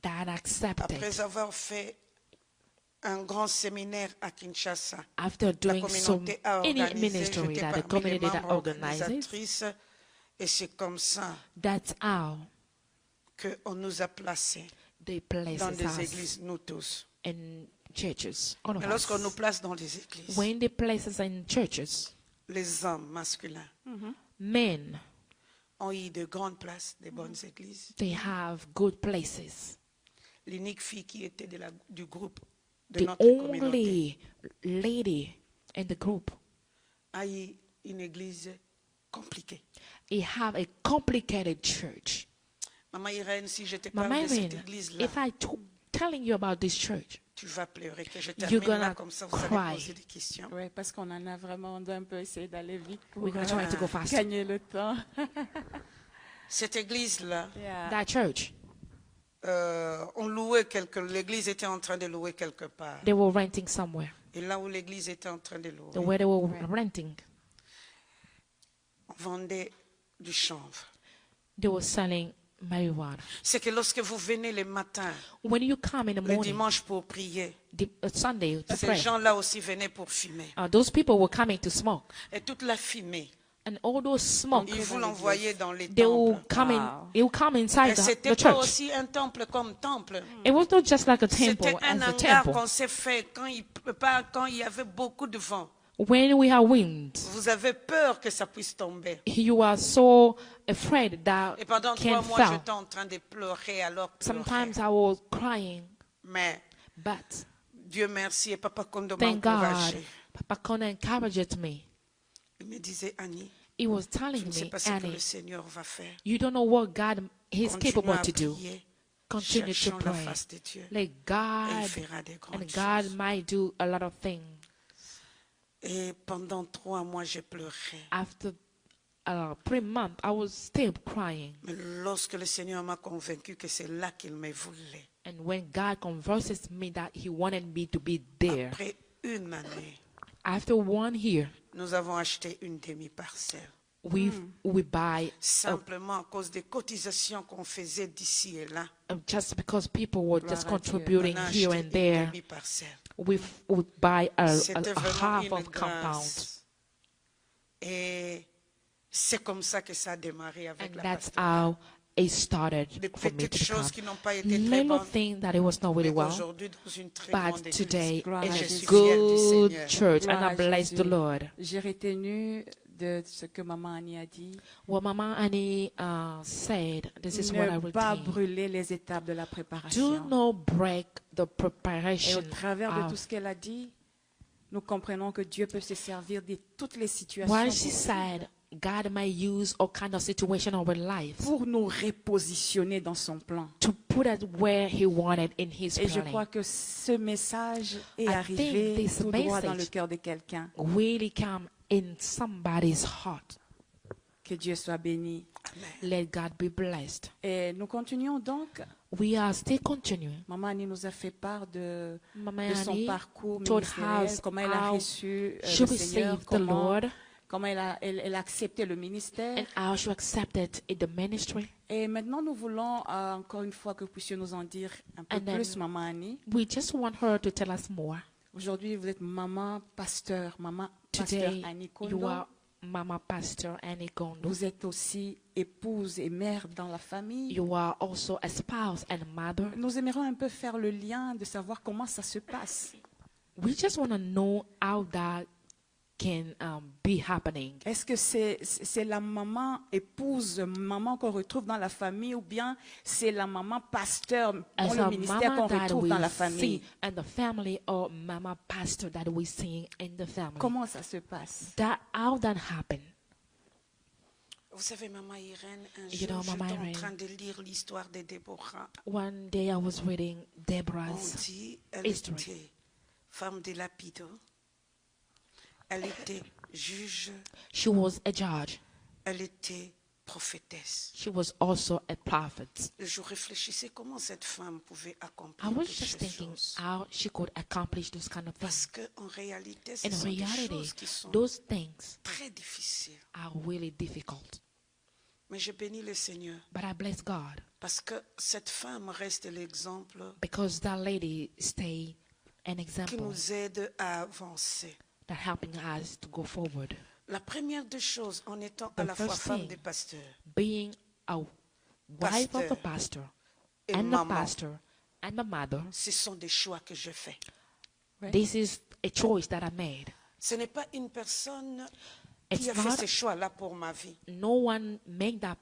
that accepted après avoir fait un grand séminaire à Kinshasa. after La doing some communauté a any organisé, ministry j'étais that the parmi les community that membres organizes. organisatrices et c'est comme ça That's how qu'on nous a placés they dans places des us églises, nous tous. in churches. All of Et lorsqu'on us. nous place dans des églises, When they place us in churches, les hommes masculins men, ont eu de grandes places, de bonnes églises. they have good places. L'unique fille qui était du groupe de The notre communauté only lady in the group, a eu une église compliquée. he have a complicated church. Maman Irène, si je te Mama parle de cette Irene, église-là, if I telling you about this church, tu vas pleurer, que je you're termine là, gonna comme ça vous cry. allez poser des questions. Oui, parce qu'on en a vraiment un peu essayé d'aller vite pour we're gonna try to go fast. gagner le temps. Cette église-là, Yeah. That church, on louait l'église était en train de louer quelque part. they were renting somewhere. Et là où l'église était en train de The louer, where they were renting, on vendait du chanvre. they were selling marijuana. C'est que lorsque vous venez le matin, When you come in the le morning, dimanche pour prier, Sunday to ces pray, gens-là aussi venaient pour fumer. those people were coming to smoke, Et toute la fumée, and all those smoke, ils vous l'envoyaient dans les they will temples. come in. Wow. It will come inside Et c'était the pas church. aussi un temple comme temple. It was not just like a C'était temple un as a hangar temple. qu'on s'est fait quand il y avait beaucoup de vent. When we have winds, Vous avez peur que ça puisse tomber. you are so afraid that Et pendant 3 can mois, fall. j'étais en train de pleurer, alors pleurer. Sometimes I was crying, Mais but Dieu merci et Papa Kondo m'a thank God, encouragé. Papa Kona encouraged me. Il me disait, Annie, He was je telling ne sais me, pas ce que Annie, le Seigneur va faire. you don't know what God is Continue capable à to do. prier, Continue to cherchons la pray. face de Dieu. Let Et il God, fera des grandes and God choses. might do a lot of things. Et pendant 3 mois, j'ai pleuré. After 3 months, I was still crying. Mais lorsque le Seigneur m'a convaincu que c'est là qu'il me voulait, And when God converses me that He wanted me to be there, après une année, after 1 year, nous avons acheté une demi-parcelle. we buy Simplement à cause des cotisations qu'on faisait d'ici et là. just because people were just Gloire à Dieu. contributing On a here acheté and une there. demi-parcelle. We would buy a C'était vraiment half une of compound. grâce. Et c'est comme ça que ça a démarré avec And la that's pastorale. how it started Des for me to petites choses become. qui n'ont pas été très Little bonnes. thing that it was not really Mais well, aujourd'hui, dans une très but grande today église. Gloire Et à je it's suis a fière du good Seigneur. church, Gloire and à I bless the Jésus. Lord. J'ai retenu de ce que Maman Annie a dit, What Mama Annie said, this is what I ne will pas take. brûler les étapes de la Do préparation. not break the Et au preparation travers de tout of ce qu'elle a dit, nous comprenons que Dieu peut se servir de toutes les situations what she possibles said. God may use all kind of situation of our lives pour nous repositionner dans son plan. to put us where He wanted in His Et je crois planning. que ce message est I arrivé think this tout droit dans le message cœur de quelqu'un. Really come in somebody's heart. Que Dieu soit béni. Let God be blessed. Et nous continuons donc. We are still continuing. Maman Annie nous a fait part de Mama son Annie parcours told ministériel, us comment elle a how reçu she le Seigneur, received the Lord comment elle a accepté le ministère. and how she accepted in the ministry. Et maintenant, nous voulons encore une fois que vous puissiez nous en dire un peu And then- plus, Maman Annie. We just want her to tell us more. Aujourd'hui, vous êtes maman pasteur pasteur Today, Annie you Kondo. are Mama Pastor Annie Kondo. Vous êtes aussi épouse et mère dans la famille. You are also a spouse and mother. Nous aimerions un peu faire le lien de savoir comment ça se passe. We just want to know how that can be happening. Est-ce que c'est la maman épouse, maman qu'on retrouve dans la famille, ou bien c'est la maman pasteur, As le a ministère qu'on mama that retrouve we dans la famille? see in the family or Mama Pastor that we see in the family. Comment ça se passe? How that happened. Vous savez, Maman Irène, un You jour, know, Mama j'étais en Irene. train de lire l'histoire de Déborah. One day I was reading On Deborah's dit, elle history. était femme de Lapido. Elle était juge. She was a judge. Elle était prophétesse. She was also a prophet. Et je réfléchissais comment cette femme pouvait I accomplir was toutes just ces thinking choses. how she could accomplish those kind of Parce things. qu'en réalité, ce In sont des reality, choses qui sont those things très difficiles. are really difficult. Mais je bénis le Seigneur But I bless God parce que cette femme reste l'exemple because that lady stay an qui example nous aide à avancer. that helping us to go forward. La première des choses, en étant The à la fois first femme thing, de pasteur Being a wife of a Pasteur pastor et and a maman, pastor and a mother, ce sont des choix que je fais. Ouais. this is a choice that I made. Ce n'est pas une personne It's qui a fait not- ce choix-là pour ma vie. No one made that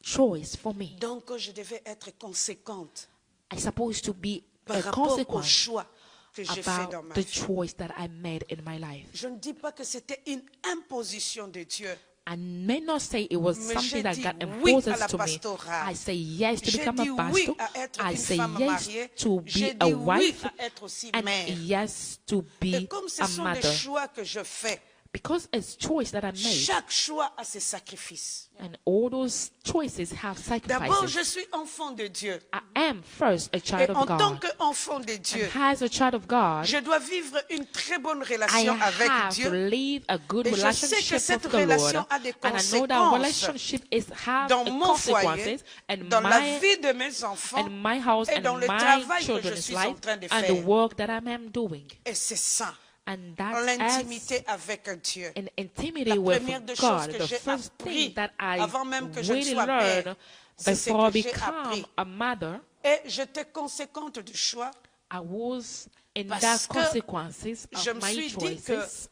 choice for me. Donc, je devais être conséquente I'm supposed to be par a rapport au consequence choix que j'ai fait dans about ma the vie. choice that I made in my life. Je ne dis pas que c'était une imposition de Dieu. I may not say it was Mais something j'ai that dit God oui imposes à la to me. pastorale. I say yes to J'ai become dit a oui pastor. à être I une say femme yes mariée. to J'ai be a dit oui wife à être aussi and mère. yes to Et be comme ce a sont des mother. choix que je fais, Because it's choice that I made. chaque choix a ses sacrifices. And all those choices have D'abord, sacrifices. je suis enfant de Dieu. I am first a Et child en of tant God. qu'enfant de Dieu, And as a child of God, je dois vivre une très bonne I relation avec have to Dieu. live a good Et je sais que relationship cette with the Lord. relation a des And I know that conséquences relationship is have dans a mon foyer, consequences and dans la my vie de mes enfants and my house et and dans le my travail que je children's suis en life train de and the faire. work that I am doing. Et c'est ça, And that's l'intimité avec Dieu. an intimity La with première des choses God. que The j'ai first appris thing that I avant même que je ne really sois mère, learned c'est ce before I que j'ai become appris. a mother, Et j'étais conséquente du choix I was in Parce that que consequences je of me my suis dit que choices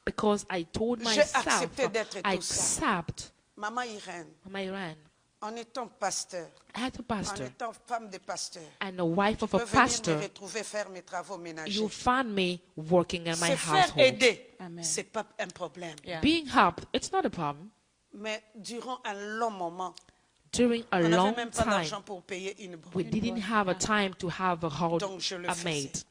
because I told j'ai myself accepté d'être I tout ça. accept Maman Irène, my ran en étant pasteur, as a en pastor étant femme de pasteur, and a wife of je a peux venir me pastor. retrouver faire mes travaux ménagers. You find me working in my Se faire household. aider, Amen. c'est pas un problème. Yeah. Being helped, it's not a problem. Mais durant un long moment, During a on n'avait long même pas d'argent time, pour payer une bonne. we didn't have a time to have Donc je le a faisais. maid.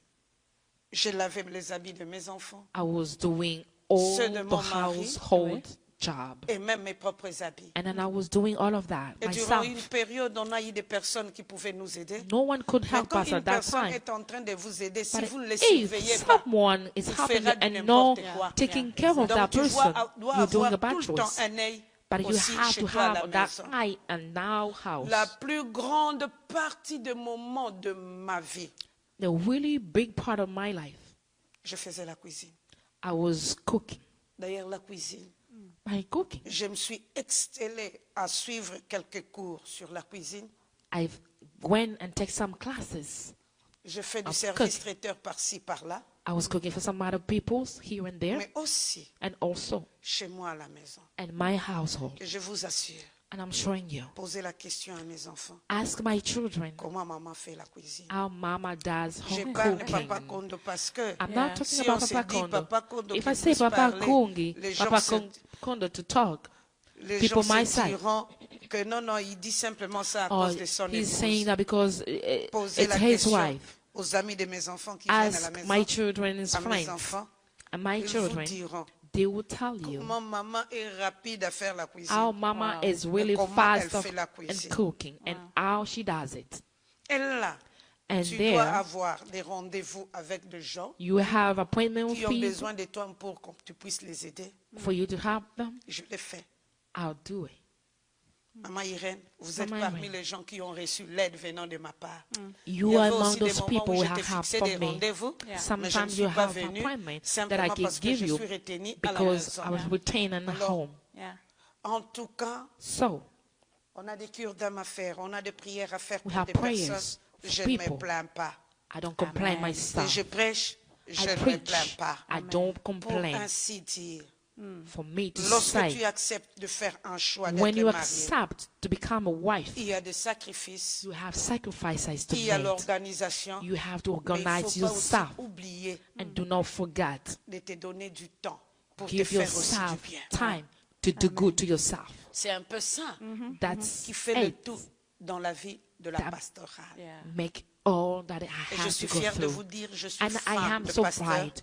Je lavais les habits de mes enfants I was doing all Ceux de the mon mari, household job. et même mes propres habits. And then I was doing all of that Et durant myself. une période, on a eu des personnes qui pouvaient nous aider. No one could Mais help quand us une at that personne time. est en train de vous aider, si But vous ne les if surveillez pas, someone is il helping you fera du and no n'importe quoi. taking care of Donc that tu person, dois you're doing avoir a bad tout le temps choice. un œil But you aussi have chez to toi à la have that maison. eye and now house. La plus grande partie de moment de ma vie, The really big part of my life, je faisais la cuisine. I was cooking. D'ailleurs, la cuisine, by cooking. Je me suis excellée à suivre quelques cours sur la cuisine. I went and take some classes. Je fais du Of service cook. traiteur par-ci, par-là. I was cooking for some other peoples here and there, Mais aussi and also chez moi à la maison. in my household. Et je vous assure, And I'm showing you. posez la question à mes enfants. Ask my children Comment maman fait la cuisine? how Mama does Je home parle cooking. Papa Kondo parce que I'm Yeah. not talking si about on se Papa dit Kondo. Papa Kondo If qui I say puisse Papa parler, Kongi, les gens Papa se- Kondo to talk, les people gens my se side. diront que non, non, il dit simplement ça à or cause de son he's saying épouse. that because Posez it's la his question wife. aux amis de mes enfants qui viennent à la Ask maison, my children's à mes friends enfants, and my ils vous children. diront They will tell you comment maman est rapide à faire la cuisine. how Mama Wow. is really comment fast elle of, fait la in cuisine. cooking and how she does it. Et là, And tu dois there, avoir des rendez-vous avec des gens you have appointment with qui ont people besoin de toi pour que tu puisses les aider. for you to help them. Je l'ai fait. I'll do it. Maman Irène, vous êtes Maman parmi Irène. les gens qui ont reçu l'aide venant de ma part. Il You y are avait among aussi des those moments people où who je t'ai have help fixé from des me. rendez-vous, Yeah. mais je ne Sometimes suis you pas have venue appointments that I simplement can parce que give je you suis retenue à la because I maison. was retained at Alors, home. Yeah. En tout cas, So on a des cures d'âme à faire, on a des prières à faire We pour have des prayers personnes. for Je ne me people. plains pas. I don't complain Amen. Et myself. je prêche, je I ne me preach. plains pas. I don't Pour complain. ainsi dire, For me to lorsque tu say, acceptes de faire un choix when d'être you marié, accept to become a wife, il y a des sacrifices, you have sacrifices to il y a make. l'organisation. You have to Mais il organize ne faut pas aussi yourself oublier and do not forget. de te donner du temps pour te Give faire aussi yourself du bien. time to do good to yourself. C'est un peu ça That's qui fait le it. tout dans la vie de la That- pastorale. Yeah. Make all that I Et je have suis to go fière de through. vous dire, je suis And I femme am de so pasteur, proud.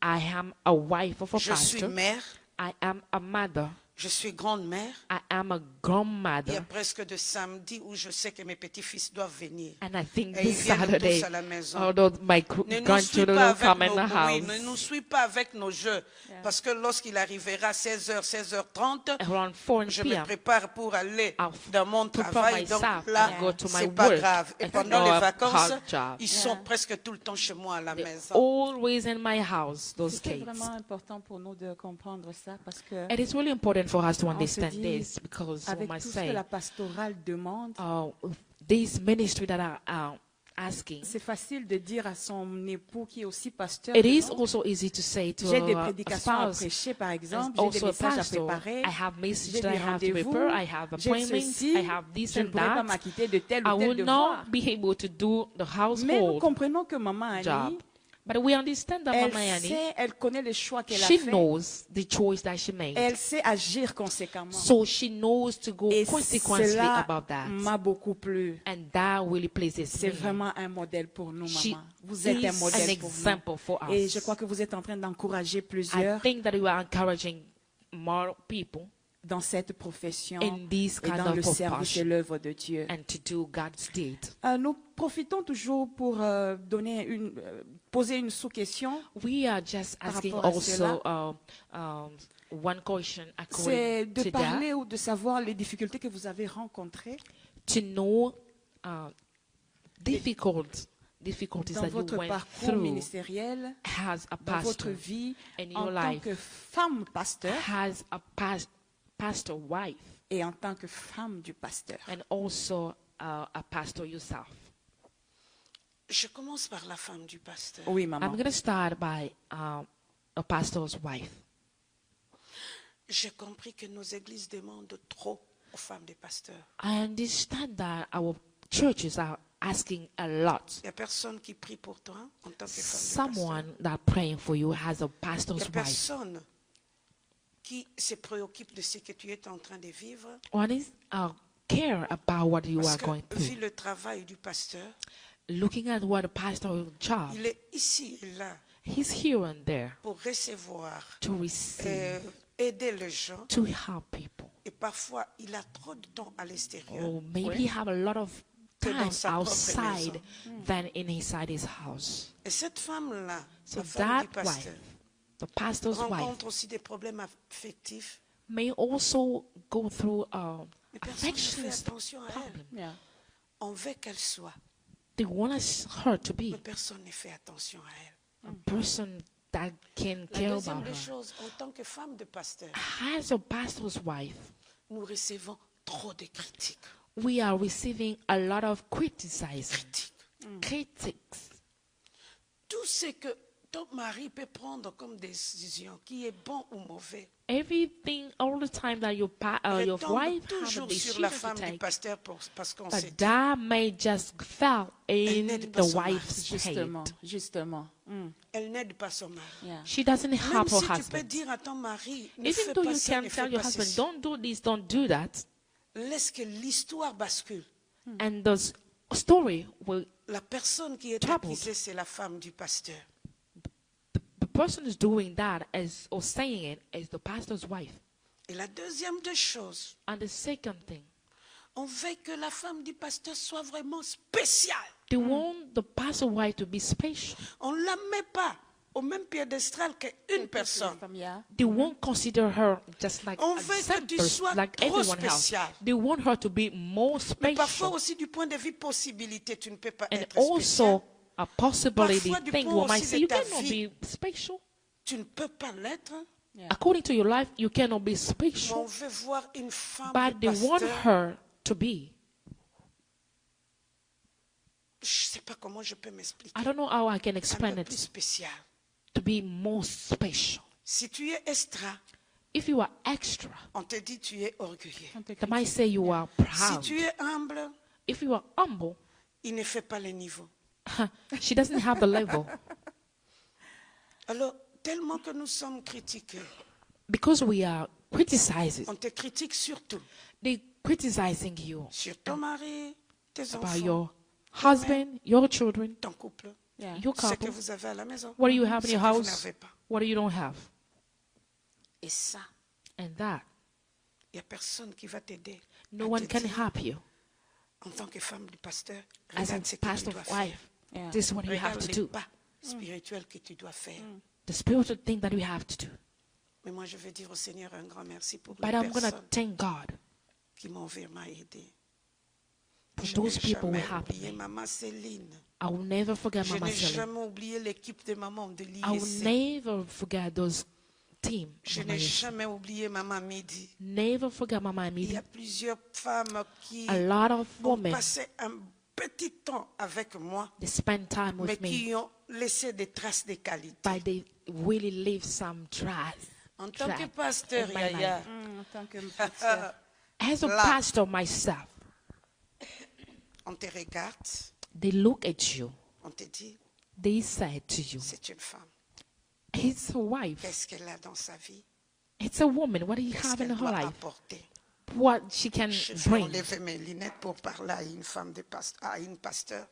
I am a wife of a je suis pastor. mère, I am a mother. je suis grand-mère. I am a Il y a grandmother. presque de samedi où je sais que mes petits-fils doivent venir. And I think Et ils this viennent Saturday, tous à la maison. although my Ne nous suis grandchildren pas will come avec in nos the bruits, house ne nous suis pas avec nos jeux. Parce que lorsqu'il arrivera à 16h, 16h30, around 4 je me p.m. prépare pour aller I'll dans mon prepare travail. Donc myself là, and go to my c'est pas work. grave. Et It's pendant not les a vacances, hard job. ils sont presque tout le temps chez moi à la maison. Always in my house, those C'est kids. vraiment important pour nous de comprendre ça parce que It is really important for us to on se understand dit, this because avec when I tout ce say, que la pastorale demande, this ministry that are asking, c'est facile de dire à son époux qui est aussi pasteur. it que is non, also easy to say to j'ai des a prédications à spouse, prêcher, par and exemple, j'ai des also a messages à pastor, préparer, I have messages j'ai that I des have to rendez-vous, prepare, I have j'ai appointments, ceci, I have this je ne and pourrais pas that. m'acquitter de tel I ou tel will devoir. not be able to do the Mais nous household comprenons que Maman job. Annie, But we understand that elle Mama Annie, sait, elle connaît le choix qu'elle a she fait, knows the choice that she made. elle sait agir conséquemment. So she knows to go Et consequently cela about that. m'a beaucoup plu. And that really pleases C'est me. vraiment un modèle pour nous, She maman. Vous êtes un is an modèle pour example for nous. Et us. je crois que vous êtes en train d'encourager I plusieurs think that you are encouraging more people dans cette profession in this et kind dans le of service et profession l'œuvre de Dieu. and to do God's deed. Nous profitons toujours pour poser une sous-question. We are just Par asking rapport à also one question C'est according de to that, parler ou de savoir les difficultés que vous avez rencontrées to know difficulties dans that you votre went parcours through ministériel, as a dans votre pastor, vie in en your tant life, que femme pasteur as a pastor wife, et en tant que femme du pasteur. and also a pastor yourself. Je commence par la femme du pasteur. Oui, I'm maman. going to start by a pastor's wife. J'ai compris que nos églises demandent trop aux femmes des pasteurs. I understand that our churches are asking a lot. Il n'y a personne qui prie pour toi en tant que femme de Someone pasteur. that praying for you has a Il n'y pastor's a wife. personne qui se préoccupe de ce que tu es en train de vivre. One is care about what you Parce are going que vu through. le travail du pasteur, Looking at what a pastor's job, il est ici et là he's here and there pour recevoir, to receive, aider les gens. to help people. Et parfois, il a trop de temps à l'extérieur. Or maybe he have a lot of Que dans time sa propre outside maison. than inside his house. Et cette femme-là, So la femme that du pasteur, wife, the pastor's wife, rencontre aussi des problèmes affectifs. may also go through Mais personne ne fait affections attention à elle. problem. Yeah. On veut qu'elle soit, They want her to be mais personne ne fait attention à elle. a person that can La care deuxième about des her. choses, en tant que femme de pasteur, As a pastor's wife, nous recevons trop de critiques. we are receiving a lot of criticism, Critiques. critics. Tout ce que ton mari peut prendre comme décision, qui est bon ou mauvais, Everything, all the time that your retombe wife has a toujours sur decision la to femme du take, pasteur parce qu'on sait. but that may just fall in n'aide pas the son mari. wife's Justement, hate. justement. Elle n'aide pas son mari. Yeah. She doesn't Même help her si tu peux husband. dire à ton mari, ne Even fais though pas you ça, can ne tell fais your pas husband, ceci. don't do this, don't do that, Laisse que l'histoire bascule. and the story will, La personne qui est Troubled. accusée, c'est la femme du pasteur. the person who's doing that is, or saying it is the pastor's wife. Et la deuxième des choses, And the second thing, on veut que la femme du pasteur soit vraiment spéciale. they want the pastor's wife to be special. On ne la met pas au même piédestal qu'une personne. Yeah. They won't consider her just like On a veut que same tu person, sois like trop everyone else. spécial. They want her to be more Mais parfois special. aussi du point de vue possibilité, tu ne peux pas And être spécial. also a possibility Parfois, du thing point one might aussi say de you ta cannot vie. be special. Tu ne peux pas l'être. According to your life, you cannot be Mais on special. veut voir une femme But de they want pasteur. her to be. Je ne sais pas comment je peux m'expliquer. I don't know how I can Un explain peu plus it. spécial. To be more special. Si tu es extra, If you are extra, on te dit tu es orgueilleux. they might say you are Si proud. tu es humble, If you are humble, il ne fait pas le niveau. she doesn't have the level. Alors, tellement que nous sommes critiqués, Because we are criticized, on te critique surtout they criticizing you sur ton mari, tes about enfants, your husband, your children, ton couple, Yeah. your ce que couple, vous avez à la maison, what do you have in ce your que vous house, n'avez pas. what do you don't have. Et ça, And that, il n'y a personne qui va t'aider. no à one te can dire, help you. en tant que femme du pasteur, As a regarde ce que tu pastor's dois faire. wife, Yeah. this is what you have Regarde to les do. pas spirituels que tu dois faire. The spiritual thing that we have to do. Mais moi, je veux dire au Seigneur un grand merci pour But les I'm going to personnes thank God qui m'ont vraiment aidé. for Je those n'ai people who jamais helped oublié me. Maman Céline. I will never forget Je Mama n'ai Celine. jamais oublié l'équipe de Maman de I will l'IEC. never forget those team. Je Mama n'ai Yes. jamais oublié Maman Midi. Never forget Mama Il y Amidi. a plusieurs femmes qui A lot of ont women, passé un petit temps avec moi, they spend time mais with me, qui ont laissé des traces de qualité. but they really leave some trace. En tant que track pasteur, in my Yaya, life. En tant que pasteur. As a Là. pastor myself, on te regarde, they look at you. on te dit, They say to you, c'est une femme. it's a wife. Qu'est-ce qu'elle a dans sa vie? It's a woman. What do you Qu'est-ce have in qu'elle her doit life? apporter? What she can Je vais bring. enlever mes lunettes pour parler à une femme de à une pasteur.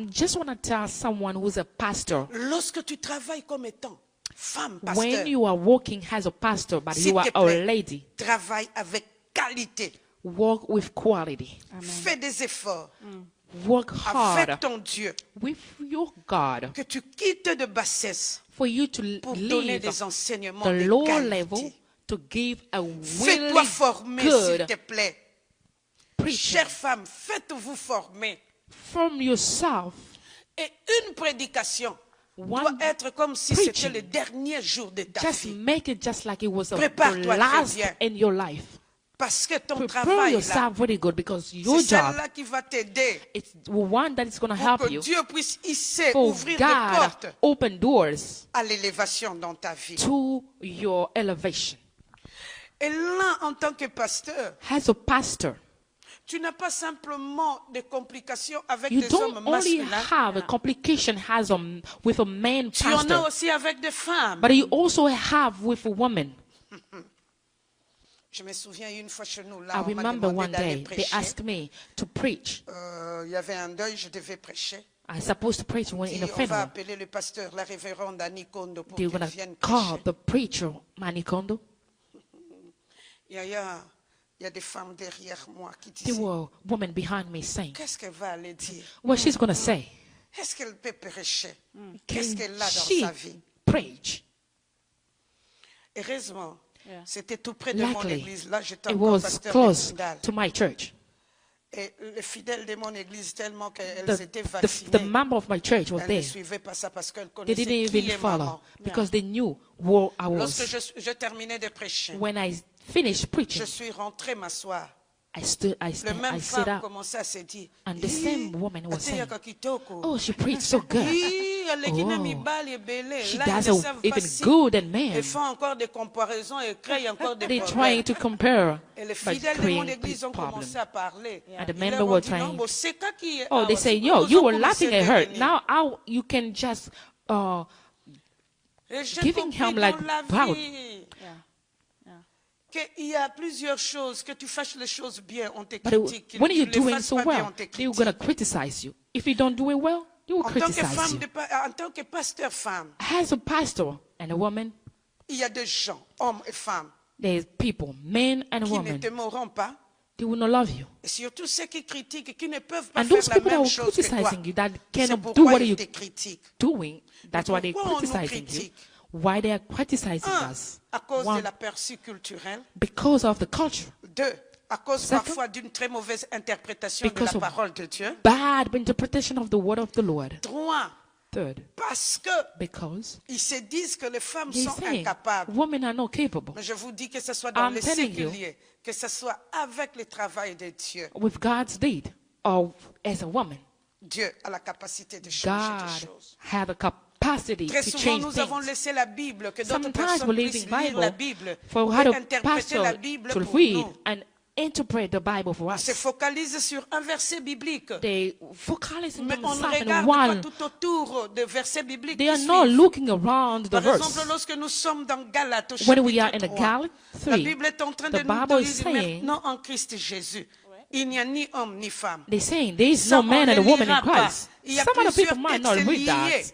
Just want to tell someone who's a pastor. Lorsque tu travailles comme étant femme pasteur, When you are working as a pastor, but s'il you are te a plaît, lady, travaille avec qualité. work with quality. Fais des efforts Work hard avec ton Dieu. with your God Que tu quittes de bassesse for you to pour donner leave des enseignements the de lower qualité. level to give a Fais-toi really former, s'il good te plaît. preaching Chères femmes, faites-vous former. from yourself. Et une prédication doit One être comme si preaching. c'était le dernier jour de ta Just vie. make it just like it was the Prépare-toi last très bien. in your life. Parce que ton Prepare travail, là, yourself very good because your c'est job, celle-là qui va t'aider it's one that is going to pour help que you Dieu puisse hisser, for ouvrir des God portes open doors à l'élévation dans ta vie. to your elevation. Et là, en tant que pasteur, As a pastor, tu n'as pas simplement des complications avec you des don't hommes only masculins, have a complication with a man tu en as pastor, aussi avec des femmes. but you also have with a woman. Je me souviens une fois chez nous, là, I on m'a remember demandé one d'aller day they prêcher. asked me to preach. Il y avait un deuil, je devais prêcher. I supposed to preach Dit, in a on va funeral. appeler le pasteur, la révérende Annie Kondo, pour They qu'il were vienne gonna call prêcher. the preacher Manikondo. Il y a des femmes derrière moi qui There disaient, were women behind me saying, qu'est-ce qu'elle va aller dire? what she's gonna say. Est-ce qu'elle peut prêcher? Qu'est-ce Can qu'elle a dans she sa vie? preach? Heureusement, Yeah. c'était tout près de mon Luckily, église. Là, j'étais it encore was pasteur de close Tyndale. to my church. Et les fidèles de mon église, tellement qu'elles étaient The vaccinées, member of my church was elles ne there. suivaient pas ça parce qu'elles They connaissaient didn't qui even est follow maman. because they knew where I Lorsque was. je terminais de prêcher, When I finished je preaching, suis rentrée m'asseoir. I Le même I stood femme up. commençait à se dire, And the same woman was saying, "Oh, she preached so good. She does even good than Elles men." font encore des comparaisons et créent encore des They're problèmes. trying to compare, Et les but fidèles de mon creating église ont problems. commencé à parler. And the Ils member leur ont were dit, non, trying. bon, c'est quoi qui est- Oh, they ah, say, c'est- "Yo, nous you ont were commencé laughing à at her. devenir. Now, how you can just Et j'ai giving compris him like dans la proud." vie qu'il y a plusieurs choses, que tu fasses les choses bien, on te But critique. Que when tu you're les doing fasses so pas bien, well, on te they're gonna critique. criticize you. If you don't do it well, they will En tant que criticize femme, you. en tant que pasteur femme, As a pastor and a woman, il y a des gens, hommes et femmes, there's people, men and qui ne women, t'aimeront pas. they will not love you. Et surtout ceux qui critiquent, qui ne peuvent pas And faire those la people that même are chose que toi. criticizing you, that C'est cannot do pourquoi what ils you're te critiquent. doing, that's why they're Pourquoi on nous criticizing you. critique? Why they are criticizing Un, us? à cause de One, l'aperçu culturel. because of the culture. Deux, à cause Second, parfois d'une très mauvaise interprétation de because la of parole de Dieu. bad interpretation of the word of the Lord. Trois, Third, parce que because ils se disent que les femmes they sont say incapables. women are not capable. Mais je vous dis que ce soit dans I'm le telling you. séculier, que ce soit avec le travail de Dieu. With God's deed, or as a woman, Dieu a la capacité de changer des God choses. had a capacity Très to souvent, change nous avons things. laissé la Bible, que d'autres Sometimes personnes we leave puissent the lire la Bible Bible, for et how the interpréter la pastor Bible to pour read nous. and interpret the Bible for Se us. focalise sur un verset biblique. They focus Mais on ne themselves regarde in pas one. tout autour des versets bibliques They qui are not suivent. looking around the Par exemple, verse. lorsque nous sommes dans Galates au When we are chapitre in the 3, Galatians la 3, Bible est en train the de nous Bible is dire saying, maintenant en Christ Jésus, il n'y a ni homme ni femme. they're saying there is Ça, no on man ne and a woman in lira pas. Christ. Il y a Some of the people plusieurs might not textes read that. liés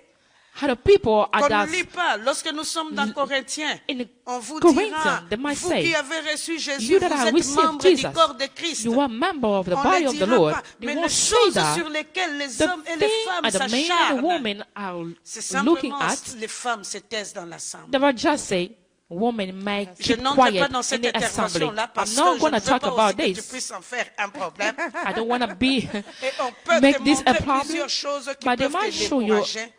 How the people qu'on are ne lit pas. Lorsque nous sommes dans Corinthiens, in the on vous Corinthians, dira, they might vous say, qui avez reçu Jésus, you vous that have êtes received membre du Jesus, corps de Christ. you are member of the On body ne of the dira Lord. pas. They Mais won't les say choses that. sur lesquelles les The hommes et les thing femmes the man and the s'acharnent, woman are c'est looking simplement at, les femmes se taisent dans l'assemblée. they will just say, women may Je keep n'entre pas quiet dans in cette the assembly. intervention-là I'm parce not que je going ne to veux talk pas about aussi que tu this. puisses en faire un problème. I don't want to be Et on peut make te this a montrer problem, plusieurs choses qui but they peuvent might te show you décourager.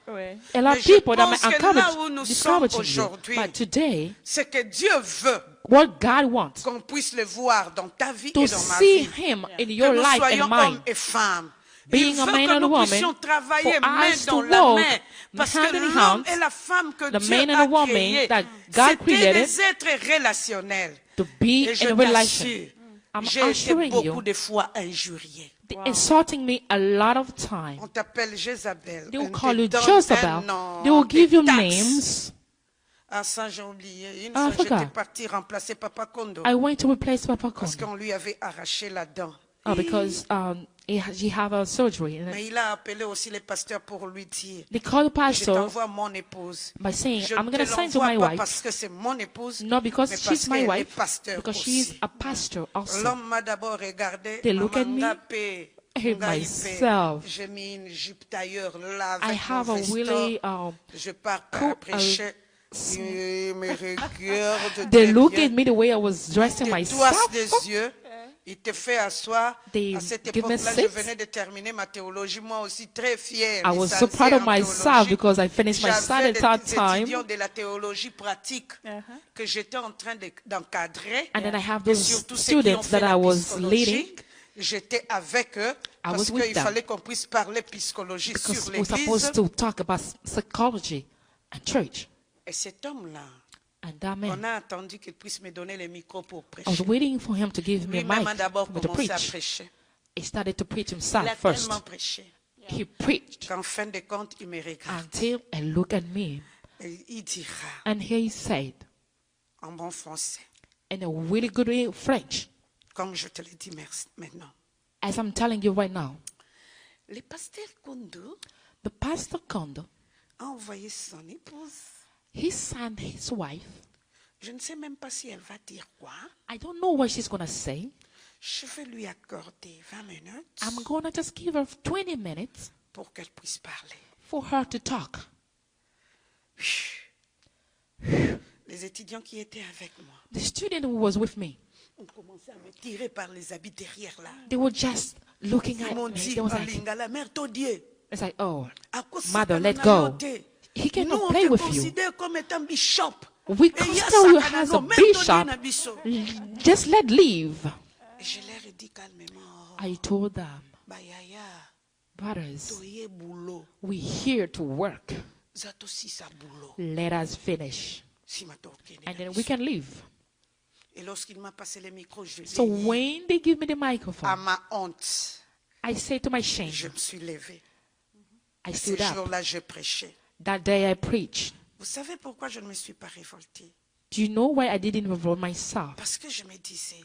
a lot Mais of je people that pense might que là où nous sommes discouraging you. aujourd'hui, But today, c'est que Dieu veut what God wants, qu'on puisse le voir dans ta vie to et dans ma see vie. Him in Que your nous life soyons and mine. hommes et femmes. Being Il a veut man que and a nous woman, puissions travailler for main us dans to la walk main. Parce hand que in l'homme hand, et la femme que the Dieu man and a the woman créés, that God c'était created des êtres relationnels. to be Et je in a relation. t'assure, I'm j'ai été assuring beaucoup you, de fois injurié. they're insulting me a lot of time. On t'appelle Jézabel. They will on call te you donne Jezebel. un nom, They will des give you taxes. names. Ah, ça, j'ai oublié. Une Ah, fois, j'étais forgot. partie remplacer Papa Kondo I went to replace Papa parce Kondo. qu'on lui avait arraché la dent. Because he have a surgery. And Mais il a appelé aussi les pasteurs pour lui dire, they call the je pastor t'envoie mon épouse. by saying, Je I'm ne going to te sign to l'envoie my pas wife. parce que c'est mon épouse, Not because mais parce she's my qu'elle est wife, pasteur because aussi. she's a pastor also. L'homme m'a d'abord regardé, They look at me, Mamangapé, and Ngaïpé. myself. J'ai mis une jupe tailleur là I avec mon have a veston. really Je pars cool, prêcher. Il me regarde they très look bien. at me the way I was dressing Il te myself. toise des yeux. Il te fait asseoir. They À cette give me époque-là, je seats. venais de terminer ma théologie, moi aussi très fière. I was so licenciée proud of en myself théologie. because I finished my J'avais study at that des time. étudiants de la théologie pratique que j'étais en train d'encadrer. And then I have Et those surtout ceux qui ont students fait that la I was psychologie. leading J'étais avec eux parce was with qu'il them. fallait qu'on puisse parler psychologie because sur we're l'église. supposed to talk about psychology and church. Et cet homme-là, And that man, on a attendu qu'il puisse me donner le micro pour I was prêcher. waiting for him to give me a Lui-même a mic d'abord for me to commencé à preach. prêcher. He started to preach Il himself a first. tellement prêché He preached qu'en fin de compte, il me regarde. until I look at me Et il dira and he said en bon français, in a really good French, comme je te le dis maintenant. as I'm telling you right now, Le pasteur Kondo the pastor Kondo, a envoyé son épouse. he sent his wife. Je ne sais même pas si elle va dire quoi. I don't know what she's going to say. Je vais lui accorder 20 minutes I'm going to just give her 20 minutes pour qu'elle puisse parler. for her to talk. Les étudiants qui étaient avec moi, The student who was with me, On commençait à me tirer par les habits derrière là. They were just looking Ils at m'ont me. dit, They was like, Lingala, mère Todier. it's like, oh, À cause de mother, ça, let on a go. noté. He Nous, cannot on play te with you. considère comme étant bishop. We Et il y a consider you ça, as a mère Todier bishop. na biso. Just let leave. Et je leur ai dit calmement, I told them, Bayaya, brothers, toye boulot. we're here to work. Zato si sa boulot. Let us finish. Si ma torquée And na then biso. we can leave. Et lorsqu'il m'a passé le micro, je So l'ai dit, when they give me the à microphone, ma honte, I say to my shame, je me suis levé. I Ce stood up. jour-là, je prêchais. That day I preached. Vous savez pourquoi je ne me suis pas révoltée? Do you know why I didn't revolt myself? Parce que je me disais,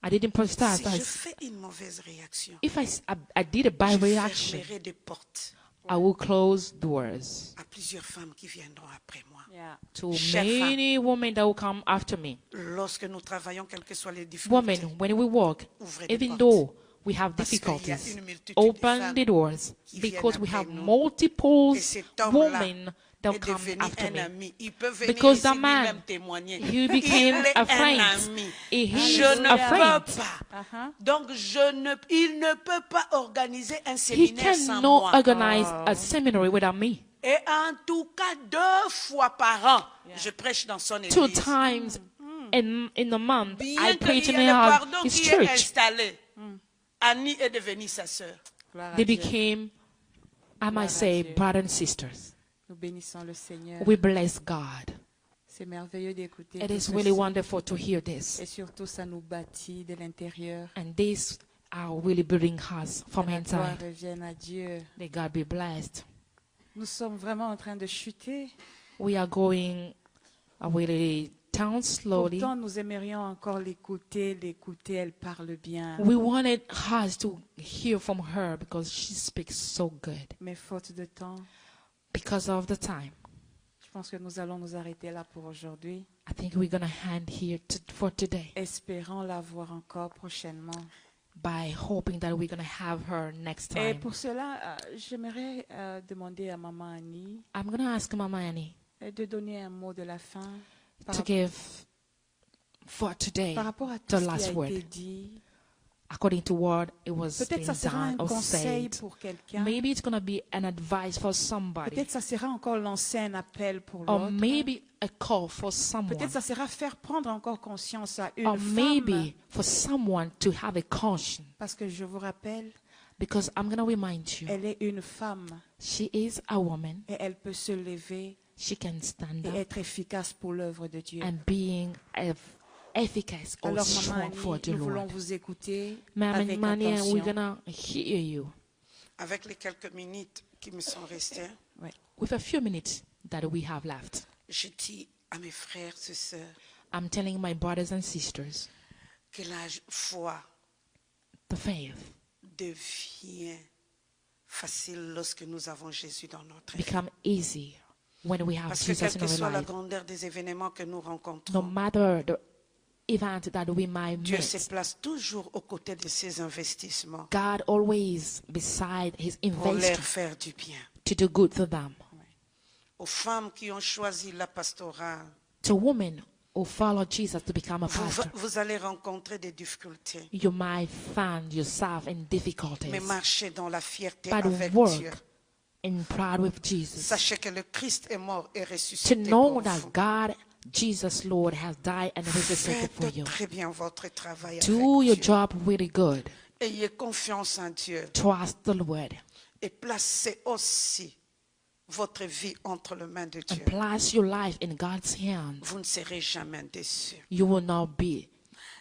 I didn't protest. si je fais une mauvaise réaction, If I did a je bad reaction, fermerai des portes I will close doors à plusieurs femmes qui viendront après moi. Yeah. to Chère many women that will come after me. Lorsque nous travaillons, quelles que soient les difficultés, Women, when we walk, ouvrez des even portes. though we have Parce qu'il y a difficulties, une multitude de open femmes the doors qui because viennent we have après nous. multiple Et cet homme-là women that will est come devenu after un me. ami. Il peut venir Because ici the man, lui-même témoigner. he became Il est a friend. un ami. He Je is ne a peux friend. pas. Uh-huh. Donc, il ne peut pas organiser un He séminaire sans cannot moi. organize a seminary without me. Et en tout cas, 2 fois par an, je prêche dans son 2 église. times in a month, I Bien preach qu'il in y ait le pardon his qui est church. installé, Annie est devenue sa sœur. Gloire à They Dieu. became, I might say, brothers and sisters. Nous bénissons le Seigneur. We bless God. C'est merveilleux d'écouter It tout is ceci. really wonderful to hear this. Et surtout, ça nous bâtit de l'intérieur. And these are really building us from Que la gloire inside. revienne à Dieu. May God be blessed. Nous sommes vraiment en train de chuter. We are going really down slowly. Pourtant, nous aimerions encore l'écouter. Elle parle bien. We wanted us to hear from her because she speaks so good. Mais faute de temps, Because of the time, je pense que nous allons nous arrêter là pour aujourd'hui. I think we're going to hand here for today Espérons la voir encore prochainement. by hoping that we're going to have her next Et time. pour cela, j'aimerais demander à Maman Annie I'm going to ask Mama Annie de donner un mot de la fin to give for today par rapport à the tout ce qui last a word. été dit. According to what it was Peut-être ça being sera un done or conseil said. pour quelqu'un. Maybe it's going to be an advice for somebody. Peut-être ça sera encore lancer un appel pour Or l'autre. maybe a call for someone. Peut-être ça sera faire prendre encore conscience à une Or femme. maybe for someone to have a caution. Parce que je vous rappelle, Because I'm going to remind you, elle est une femme she is a woman. et elle peut se lever She can stand et up être efficace pour l'œuvre de Dieu. and being efficace or Alors, Maman strong for Annie, the nous voulons Lord. vous écouter Ma'am avec Mania, we're attention. going to hear you. Avec les quelques minutes qui me sont restées, Ouais. With a few minutes that we have left, je dis à mes frères et sœurs I'm telling my brothers and sisters, que la foi the faith devient facile lorsque nous avons Jésus dans notre vie. become easy when we have Parce que Jesus quelle in que our soit la life. grandeur des événements que nous No rencontrons, matter the event that we might Dieu se miss, place toujours aux côtés de ses investissements God always beside his pour leur investment faire du bien. to do good to them. Aux femmes qui ont choisi la pastorale, To women who follow Jesus to become a vous, pastor, vous allez rencontrer des difficultés, you might find yourself in difficulties, mais marchez dans la fierté but avec Dieu. work in pride with Jesus. Sachez que le Christ est mort et To ressuscité know pour that vous. God, Jesus Lord, has died and resurrected for Faites you. très bien votre travail Do avec your Dieu. job really good. Ayez confiance en Dieu Trust the Lord et placez aussi votre vie entre les mains de and Dieu. place your life in God's hands. Vous ne serez jamais déçus. You will not be.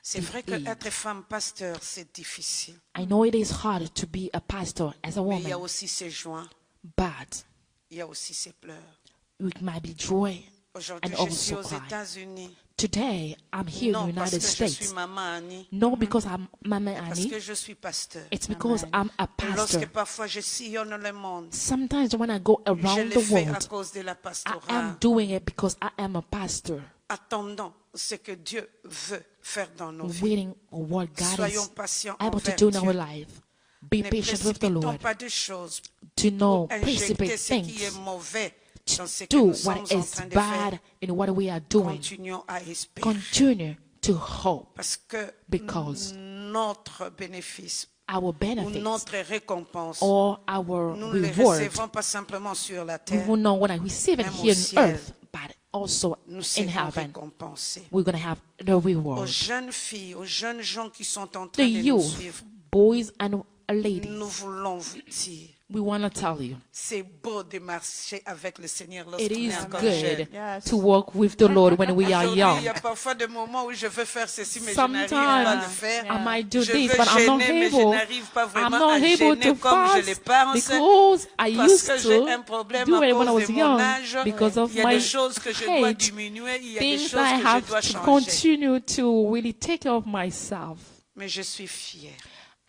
C'est vrai que être femme pasteur, c'est difficile. I know it is hard to be a pastor as a Mais il y a woman, aussi ses joies, but il y a aussi ses pleurs. it might be joy. Aujourd'hui, And je suis also aux cry. États-Unis. Today, I'm here in Non, the parce United que je suis States. maman Annie, No, because I'm Mama parce Annie. que je suis pasteur. It's because I'm a Et lorsque pastor. parfois je sillonne le monde, Sometimes when I go je around le the fais à world, cause de la I pastorale. am doing it because I am a pastor, Attendons ce que Dieu veut faire dans nos vies. waiting on what God Soyons is patients able to envers do in our Dieu. life. Be Ne patient with the précipitons Lord pas de choses to know, pour injecter precipitate ce qui est things, mauvais dans ce que do nous sommes what en is train de faire. bad in what we are doing. Continuons à espérer. Continue to hope, Parce que because notre bénéfice our ou benefits notre récompense, or our nous ne les reward, recevons pas simplement sur la we terre, will not want to receive it Même au here on ciel, earth, but also nous in serons heaven. récompensés. We're going to have the Aux reward. jeunes filles, aux jeunes gens qui sont en The train de nous youth, suivre, boys and ladies, nous voulons vous dire, we want to tell you, c'est beau de marcher avec le Seigneur it lorsqu'on is est encore good jeune. Yes. to walk with the Lord when we are Aujourd'hui, young. il y a parfois des moments où je veux faire ceci, mais je n'arrive pas à le Sometimes faire. I might do Je this, veux but I'm not gêner, mais je able. n'arrive pas I'm vraiment not à able gêner to comme je le fast pense. because I Parce used que j'ai un to problème do à it when I cause was de mon young âge. because of Il y a my des choses que je dois age. diminuer, il y a des Things choses I que je have dois to changer. continue to really take care of myself. Mais je suis fière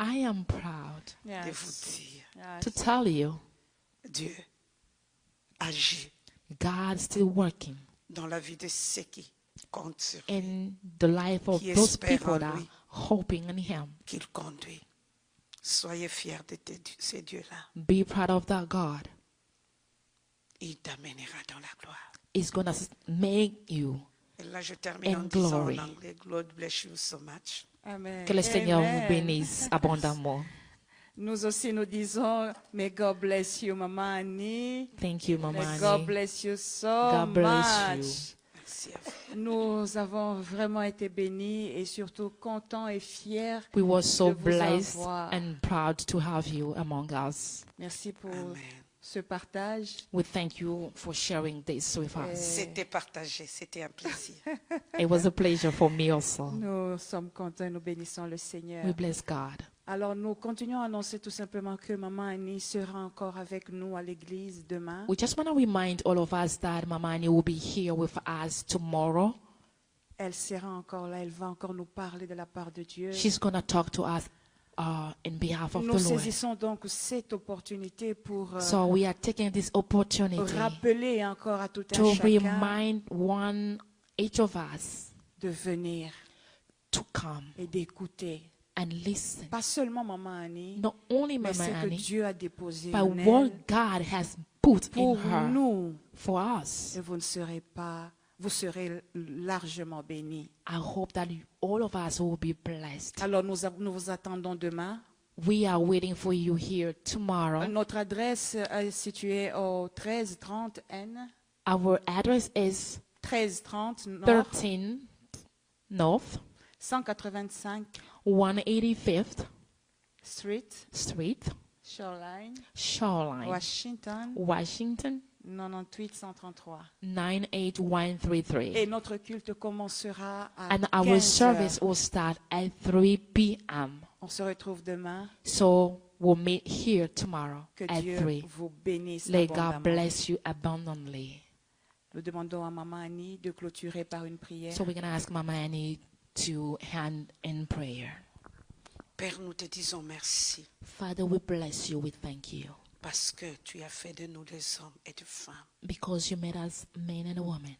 I am proud de vous Yes. dire, Yes. to tell you, Dieu agit God's still working dans la vie de ceux qui comptent sur lui, in the life of Qui those espère people en that are lui. hoping in Him. qu'il conduit. Soyez fiers de ces dieux-là. Be proud of that God. Il t'amènera dans la gloire. Is going to make you. Et là, je termine en And disant glory. en anglais, God bless you so much. Amen. Que le Seigneur vous Amen. bénisse abondamment. Nous aussi, nous disons, may God bless you, Maman Annie. Thank you, Mama May God Annie. bless you so God bless much. you. Merci à vous. Nous avons vraiment été bénis et surtout contents et fiers. We were so de vous blessed avoir. and proud to have you among us. Merci pour Amen. ce partage. We thank you for sharing this with us. C'était partagé, c'était un plaisir. It was a pleasure for me also. Nous sommes contents et nous bénissons le Seigneur. We bless God. Alors, nous continuons à annoncer tout simplement que Maman Annie sera encore avec nous à l'église demain. We just want to remind all of us that Mama Annie will be here with us tomorrow. Elle sera encore là, elle va encore nous parler de la part de Dieu. She's going to talk to us in behalf of Nous the Lord. saisissons donc cette opportunité pour So we are taking this opportunity rappeler encore à tout un to chacun remind each of us de venir to come et d'écouter. and listen. Pas seulement Maman Annie, Not only mais Mama ce que Annie, Dieu a déposé but en what elle God has put in pour her nous. for us. Et vous serez largement bénis. I hope that all of us will be blessed. Alors nous vous attendons demain. We are waiting for you here tomorrow. Notre adresse est située au 1330 N, Our address is 1330 Nord, 13 North 185 185th Street, Street, Shoreline, Washington, Washington, 98133. 98133. Et notre culte commencera à And our 15 service heures. will start at 3 p.m. On se retrouve demain. So we'll meet here tomorrow Que at Dieu 3. vous bénisse Let God abondamment. bless you abundantly. Nous demandons à Maman Annie de clôturer par une prière. So we're going to ask Mama Annie to hand in prayer. Père, nous te disons merci Father, we bless you. We thank you parce que tu as fait de nous des hommes et des femmes because you made us men and women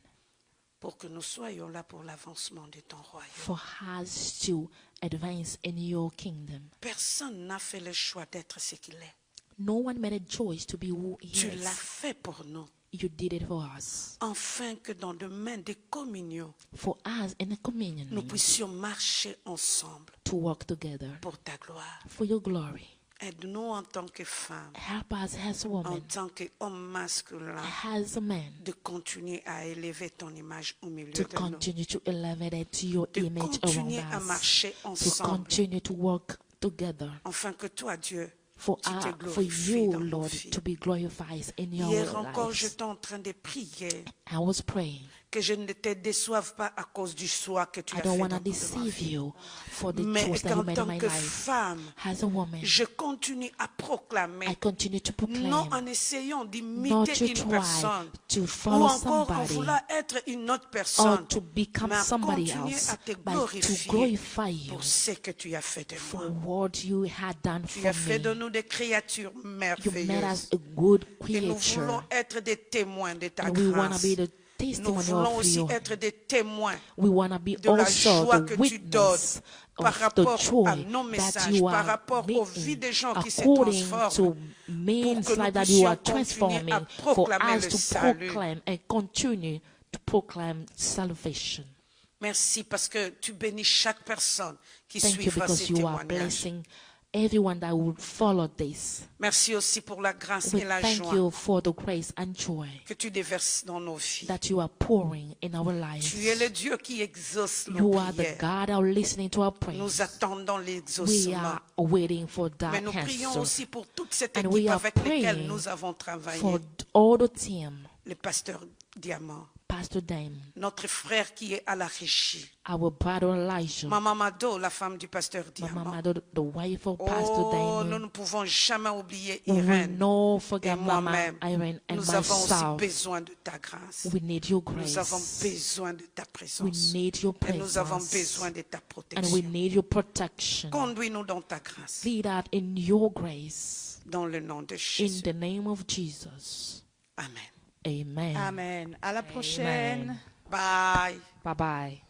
pour que nous soyons là pour l'avancement de ton royaume. for us to advance in your kingdom. Personne n'a fait le choix d'être ce qu'il est. No one made a choice to be who he Tu l'as is. fait pour nous, You did it for us. afin que dans le domaine de communion, For us in the communion nous meal, puissions marcher ensemble to work together pour ta gloire. for your glory. Aide-nous en tant que femmes, Help us as a en woman, tant qu'hommes masculins, as a man, de continuer à élever ton image au milieu to de nous. continue to elevate your De image around continuer à us, marcher to ensemble, continue to work together afin que toi, Dieu, for tu te for glorifies you, dans nos Lord, vies. to be glorified in your Hier encore, lives. j'étais en train de prier I was praying. que je ne te déçoive pas à cause du choix que tu I as don't fait want dans to ma deceive vie. you for the Mais choice that you qu'en made in tant my que life. femme, As a woman, je continue à proclamer, I continue to proclaim, non en essayant not d'imiter to une try personne, to ou follow encore en somebody voulant être une autre or personne, to become mais à somebody continuer else, à te but to glorifier glorify you pour ce que tu as fait de for moi. what you had done Tu for as fait de me. nous des créatures You made merveilleuses. us a good Et nous voulons creature, être des témoins de ta and we want to grâce. be the Nous testimony voulons of aussi you. être des témoins We want to be de la also joie the que tu donnes witness par of the rapport à joy nos that messages, you par are rapport aux vies making, des gens qui se according transforment, to men's pour que nous life that you are puissions continuer transforming, à for proclamer us le to salut. proclaim and continue to proclaim salvation. Merci parce que tu bénis chaque personne qui Thank you suivra because ces you are témoignages. blessing everyone that will follow this. Merci aussi pour la grâce We et la thank joie you for the grace and joy que tu déverses dans nos vies. that you are pouring in our lives. Tu es le Dieu qui exauce nos You are the prières. God that are listening to our prayers. Nous attendons We l'exaucement. are waiting for Mais that nous prions answer. aussi pour toute cette And we équipe are avec laquelle praying nous avons travaillé. For all the team, Le pasteur Diamant, Pastor Dame, notre frère qui est à la régie. our brother Elijah, Maman Mado, la femme du pasteur Mama Diamant. Mado, the wife of Pastor Oh, nous Dame. ne pouvons jamais oublier We will Irène not et forget Mama moi-même. Irene and Nous avons aussi myself. besoin de ta grâce. We need your Nous avons grace. besoin de ta We présence. need your Et nous avons presence. besoin de ta And we protection. need your protection. Conduis-nous dans ta grâce. Lead us in your grace. Dans le nom de In Jésus. the name of Jesus. Amen. Amen. Amen. À la prochaine. Bye. Bye bye.